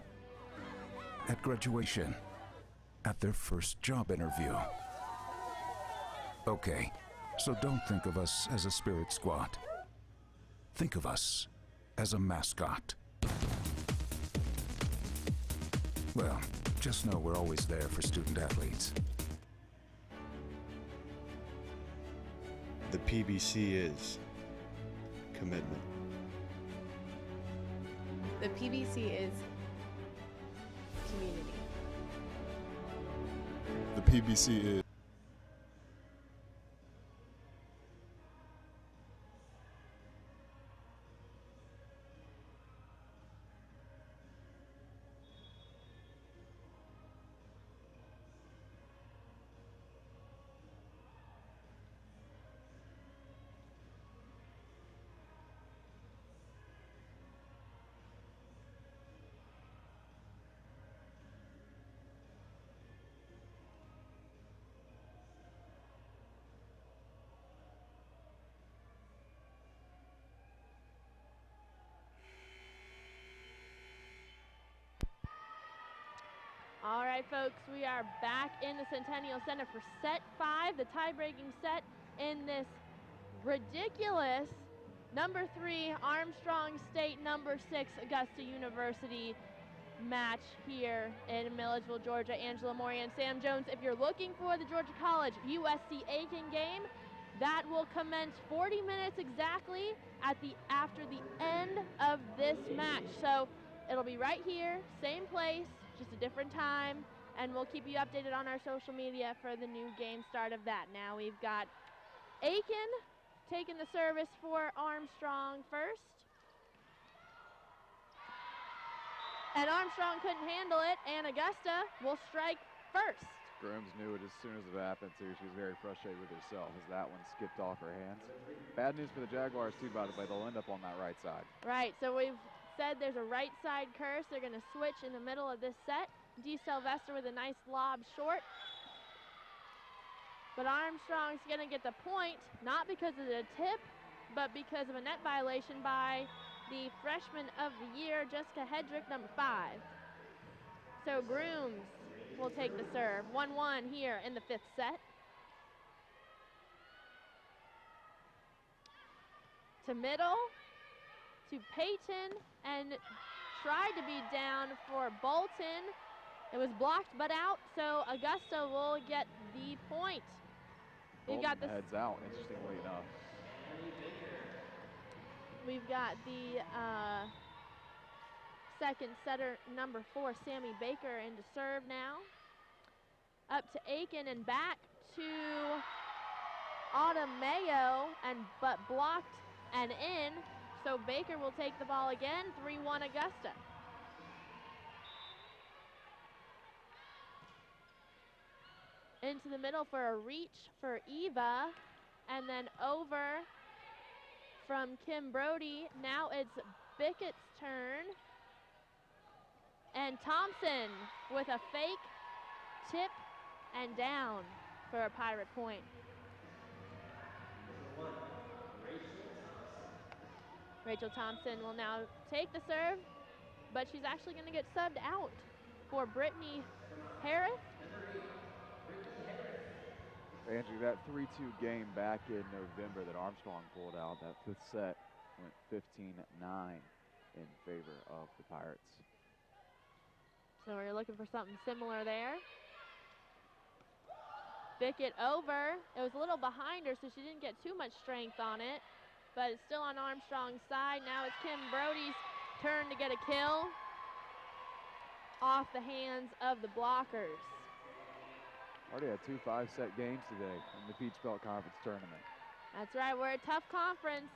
at graduation, at their first job interview. Okay, so don't think of us as a spirit squad. Think of us as a mascot. Well, just know we're always there for student athletes. The PBC is commitment. The PBC is community. The PBC is All right, folks, we are back in the Centennial Center for set 5, the tie-breaking set in this ridiculous number 3 Armstrong State, number 6 Augusta University match here in Milledgeville, Georgia. Angela Morian and Sam Jones. If you're looking for the Georgia College USC Aiken game, that will commence 40 minutes exactly after the end of this match. So it'll be right here, same place, just a different time, and we'll keep you updated on our social media for the new game start of that. Now we've got Aiken taking the service for Armstrong first. And Armstrong couldn't handle it, and Augusta will strike first. Grooms knew it as soon as it happened, too. She was very frustrated with herself as that one skipped off her hands. Bad news for the Jaguars, too, by the way. They'll end up on that right side. Right, so we've said there's a right side curse. They're going to switch in the middle of this set. D. Sylvester with a nice lob short. But Armstrong's going to get the point, not because of the tip, but because of a net violation by the freshman of the year, Jessica Hedrick, number 5. So Grooms will take the serve. 1-1 here in the 5th set. To middle, to Peyton, and tried to be down for Bolton. It was blocked but out, so Augusta will get the point. We've got the heads out, interestingly enough. We've got the second setter, number 4, Sammy Baker, into serve now. Up to Aiken and back to Autumn Mayo, but blocked and in. So Baker will take the ball again, 3-1 Augusta. Into the middle for a reach for Eva, and then over from Kim Brody. Now it's Bickett's turn. And Thompson with a fake tip and down for a Pirate point. Rachel Thompson will now take the serve, but she's actually going to get subbed out for Brittany Harris. Andrew, that 3-2 game back in November that Armstrong pulled out, that 5th set went 15-9 in favor of the Pirates. So we're looking for something similar there. Bickett over. It was a little behind her, so she didn't get too much strength on it, but it's still on Armstrong's side. Now it's Kim Brody's turn to get a kill off the hands of the blockers. Already had 2 5-set games today in the Peach Belt Conference tournament. That's right, we're a tough conference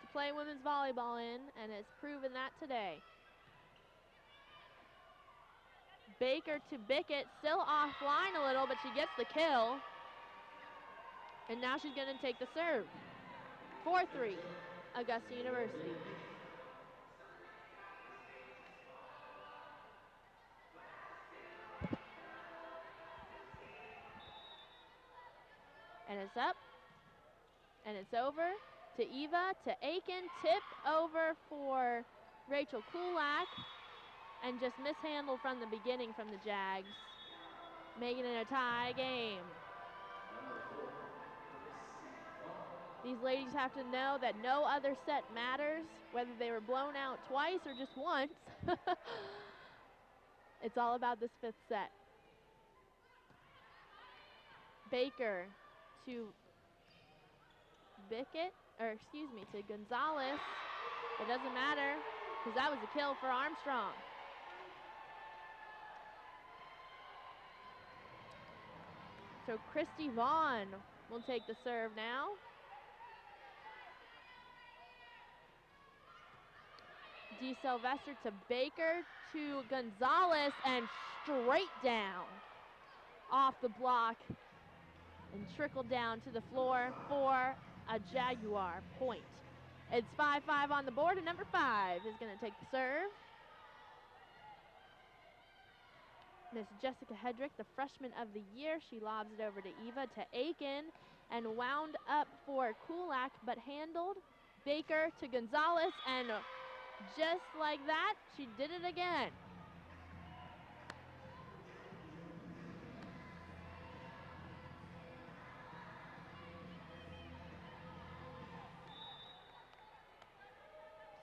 to play women's volleyball in, and it's proven that today. Baker to Bickett, still offline a little, but she gets the kill. And now she's going to take the serve. 4-3, Augusta University. And it's up, and it's over to Eva, to Aiken, tip over for Rachel Kulak, and just mishandled from the beginning from the Jags, making it a tie game. These ladies have to know that no other set matters, whether they were blown out twice or just once. It's all about this fifth set. Baker to Bickett, or excuse me, to Gonzalez. It doesn't matter, because that was a kill for Armstrong. So Christy Vaughn will take the serve now. D. Sylvester to Baker to Gonzalez, and straight down off the block and trickled down to the floor for a Jaguar point. It's 5-5 on the board, and number 5 is going to take the serve. Miss Jessica Hedrick, the freshman of the year, she lobs it over to Eva, to Aiken, and wound up for Kulak, but handled. Baker to Gonzalez, and just like that, she did it again.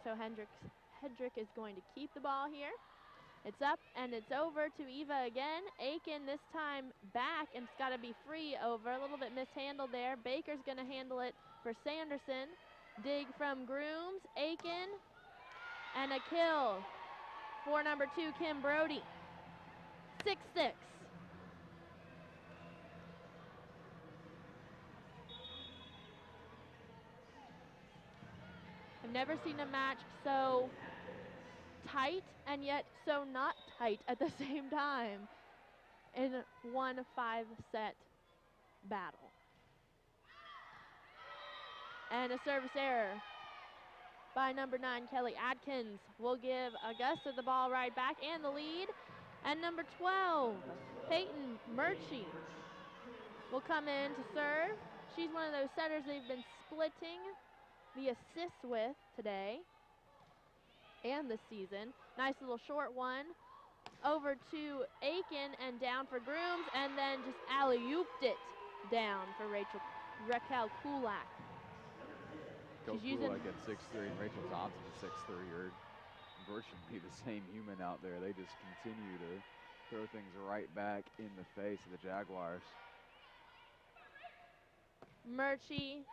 So Hedrick is going to keep the ball here. It's up and it's over to Eva again. Aiken this time back, and it's got to be free over. A little bit mishandled there. Baker's going to handle it for Sanderson. Dig from Grooms. Aiken, and a kill for number 2, Kim Brody. 6-6. I've never seen a match so tight and yet so not tight at the same time in one 5-set battle. And a service error by number 9, Kelly Adkins, will give Augusta the ball right back and the lead. And number 12, Peyton Murchie, will come in to serve. She's one of those setters they've been splitting the assists with today and this season. Nice little short one over to Aiken and down for Grooms, and then just alley-ooped it down for Raquel Kulak. Coach Kulak at 6'3", and Rachel Thompson at 6'3", are virtually the same human out there. They just continue to throw things right back in the face of the Jaguars. Murchie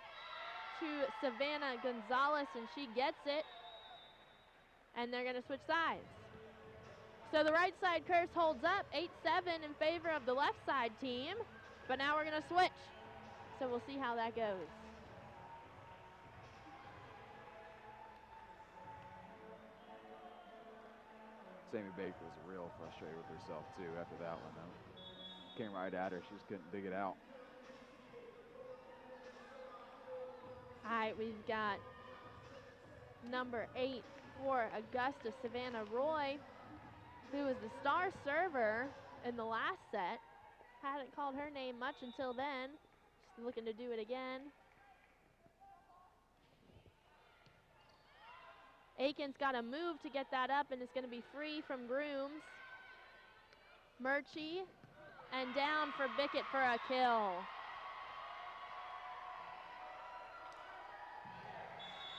to Savannah Gonzalez, and she gets it. And they're going to switch sides. So the right side curse holds up, 8-7 in favor of the left side team. But now we're going to switch. So we'll see how that goes. Sammy Baker was real frustrated with herself, too, after that one, though. Came right at her. She just couldn't dig it out. All right, we've got number 8 for Augusta, Savannah Roy, who was the star server in the last set. Hadn't called her name much until then. Just looking to do it again. Aiken's got to move to get that up, and it's going to be free from Grooms. Murchie, and down for Bickett for a kill.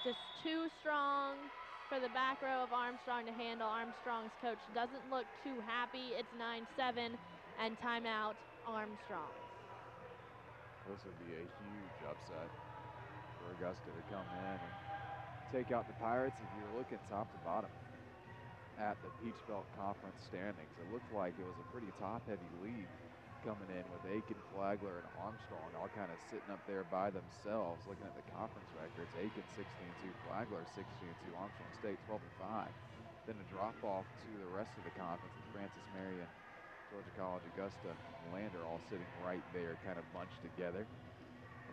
Just too strong for the back row of Armstrong to handle. Armstrong's coach doesn't look too happy. It's 9-7 and timeout Armstrong. This would be a huge upset for Augusta to come in and take out the Pirates. If you're looking top to bottom at the Peach Belt Conference standings, it looked like it was a pretty top-heavy lead coming in with Aiken, Flagler, and Armstrong all kind of sitting up there by themselves. Looking at the conference records, Aiken 16-2, Flagler 16-2, Armstrong State 12-5. Then a drop off to the rest of the conference with Francis Marion Georgia College, Augusta, and Lander all sitting right there, kind of bunched together.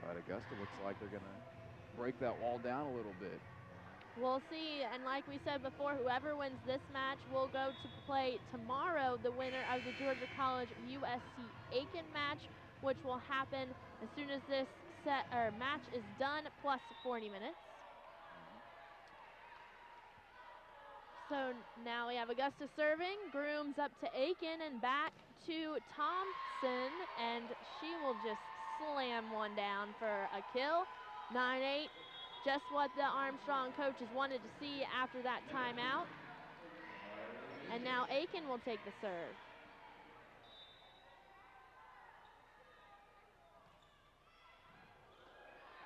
But Augusta looks like they're going to break that wall down a little bit. We'll see, and like we said before, whoever wins this match will go to play tomorrow the winner of the Georgia College USC Aiken match, which will happen as soon as this match is done, plus 40 minutes. So now we have Augusta serving, Grooms up to Aiken and back to Thompson, and she will just slam one down for a kill. 9-8, just what the Armstrong coaches wanted to see after that timeout. And now Aiken will take the serve.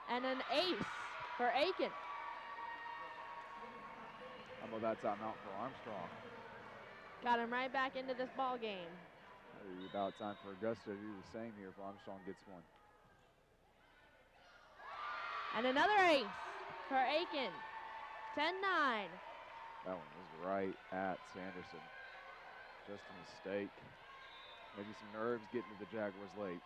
And an ace for Aiken. How about that timeout for Armstrong? Got him right back into this ball game. Maybe about time for Augusta to do the same here if Armstrong gets one. And another ace for Aiken. 10-9. That one was right at Sanderson. Just a mistake. Maybe some nerves getting to the Jaguars late.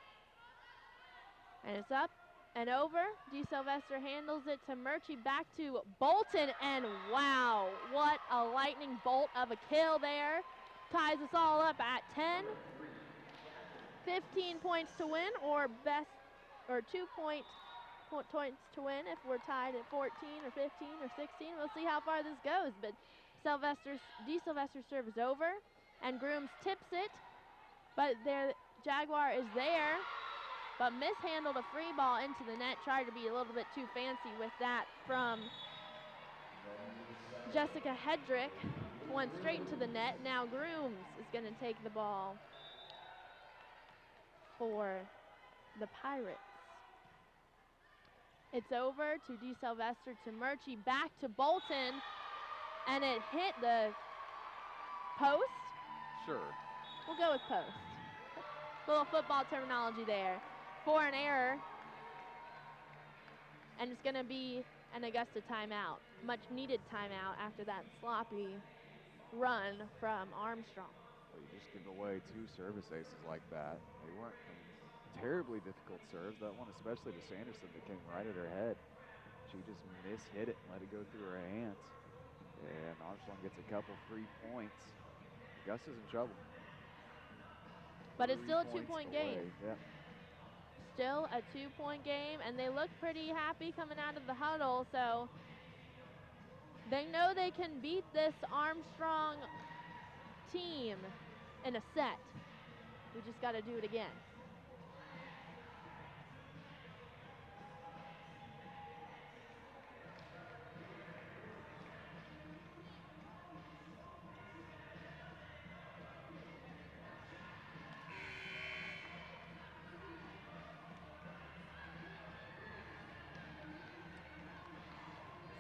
And it's up and over. DeSylvester handles it to Murchie, back to Bolton, and wow, what a lightning bolt of a kill there. Ties us all up at 10. 15 points to win, or 2 points to win if we're tied at 14 or 15 or 16. We'll see how far this goes, but DeSylvester's serve is over, and Grooms tips it, but their Jaguar is there, but mishandled a free ball into the net, tried to be a little bit too fancy with that from Jessica Hedrick. Went straight into the net. Now Grooms is going to take the ball for the Pirates. It's over to DeSylvester to Murchie, back to Bolton, and it hit the post? Sure. We'll go with post. Little football terminology there. For an error, and it's going to be an Augusta timeout. Much needed timeout after that sloppy run from Armstrong. Well, you just give away 2 service aces like that. They weren't terribly difficult serves. That one, especially to Sanderson, that came right at her head. She just mishit it and let it go through her hands. And Armstrong gets a couple free points. Augusta's in trouble. But it's still a 2-point game. Yeah. Still a 2-point game, and they look pretty happy coming out of the huddle, so they know they can beat this Armstrong team in a set. We just got to do it again.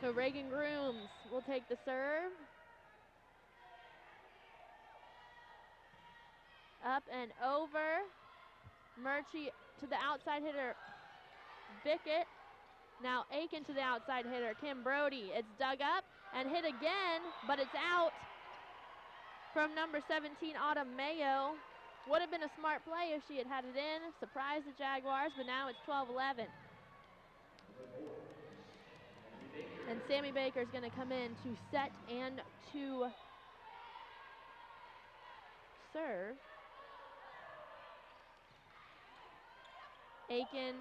So Reagan Grooms will take the serve. Up and over. Murchie to the outside hitter, Bickett. Now Aiken to the outside hitter, Kim Brody. It's dug up and hit again, but it's out from number 17, Autumn Mayo. Would have been a smart play if she had had it in. Surprised the Jaguars, but now it's 12-11. And Sammy Baker's going to come in to set and to serve. Aiken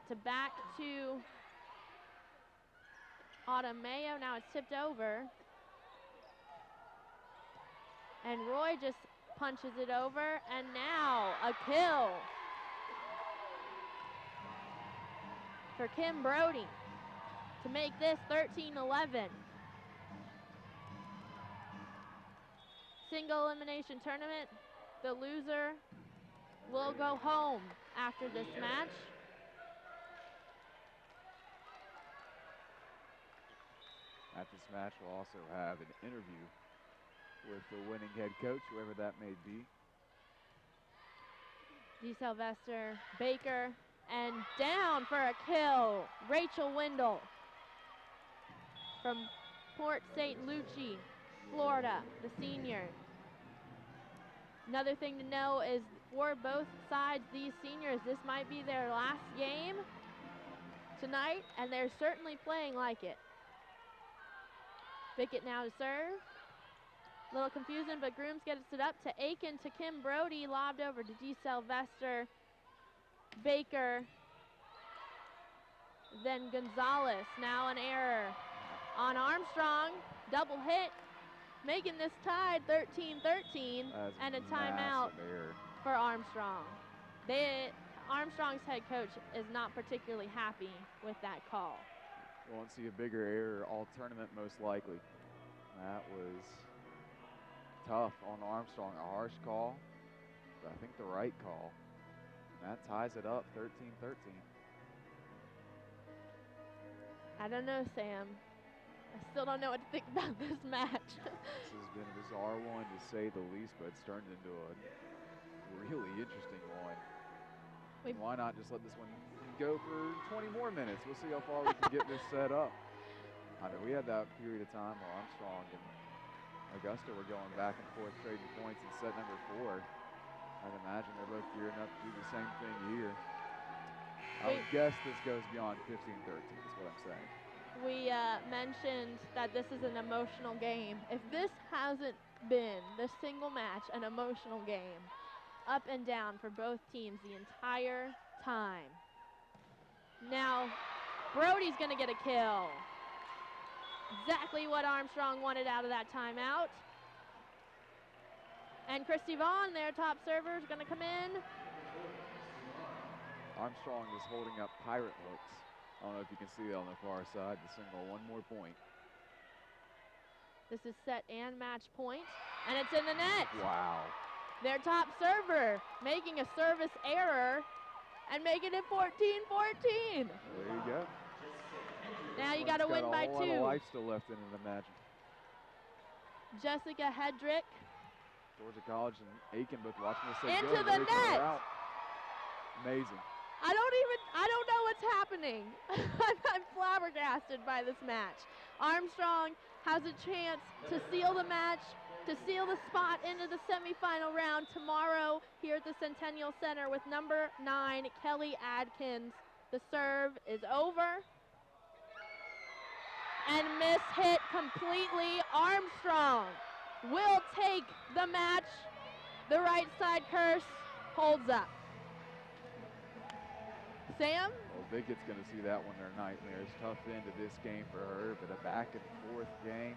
to back to Autumn Mayo. Now it's tipped over. And Roy just punches it over. And now a kill for Kim Brody to make this 13-11. Single elimination tournament. The loser will go home after this match. At this match, we'll also have an interview with the winning head coach, whoever that may be. DeSylvester, Baker, and down for a kill, Rachel Wendell from Port St. Lucie, Florida, the senior. Another thing to know is for both sides, these seniors, this might be their last game tonight, and they're certainly playing like it. Bickett now to serve. A little confusing, but Grooms gets it up to Aiken, to Kim Brody, lobbed over to D. Sylvester, Baker, then Gonzalez. Now an error on Armstrong. Double hit, making this tied 13-13, and a timeout for Armstrong. Armstrong's head coach is not particularly happy with that call. We won't see a bigger error all tournament, most likely. That was tough on Armstrong. A harsh call, but I think the right call. And that ties it up 13-13. I don't know, Sam. I still don't know what to think about this match. This has been a bizarre one, to say the least, but it's turned into a really interesting one. Why not just let this one go for 20 more minutes? We'll see how far we can get this set up. I mean, we had that period of time where Armstrong and Augusta were going back and forth trading points in set number 4. I'd imagine they're both gearing up to do the same thing here. I would guess this goes beyond 15-13 is what I'm saying. We mentioned that this is an emotional game. If this hasn't been, this single match, an emotional game, up and down for both teams the entire time. Now, Brody's gonna get a kill. Exactly what Armstrong wanted out of that timeout. And Christy Vaughn, their top server, is gonna come in. Armstrong is holding up pirate looks. I don't know if you can see that on the far side, the single one more point. This is set and match point, and it's in the net. Wow. Their top server making a service error and making it 14-14. There you go. Now you got to win by 2. A lot of life still left in it, imagine. Jessica Hedrick. Georgia College and Aiken both watching this thing into go. the net. Amazing. I don't know what's happening. I'm flabbergasted by this match. Armstrong has a chance to seal the match, to seal the spot into the semifinal round tomorrow here at the Centennial Center with number 9, Kelly Adkins. The serve is over. And mishit completely. Armstrong will take the match. The right side curse holds up. Sam? Well, Bickett's going to see that one their nightmares. Tough end to this game for her, but a back and forth game.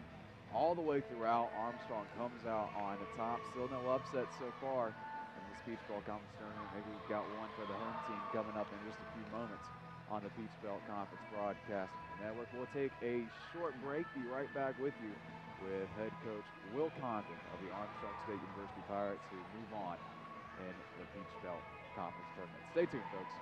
All the way throughout, Armstrong comes out on the top. Still no upsets so far in the Peach Belt Conference tournament. Maybe we've got one for the home team coming up in just a few moments on the Peach Belt Conference Broadcast Network. We'll take a short break. Be right back with you with head coach Will Condon of the Armstrong State University Pirates, who move on in the Peach Belt Conference tournament. Stay tuned, folks.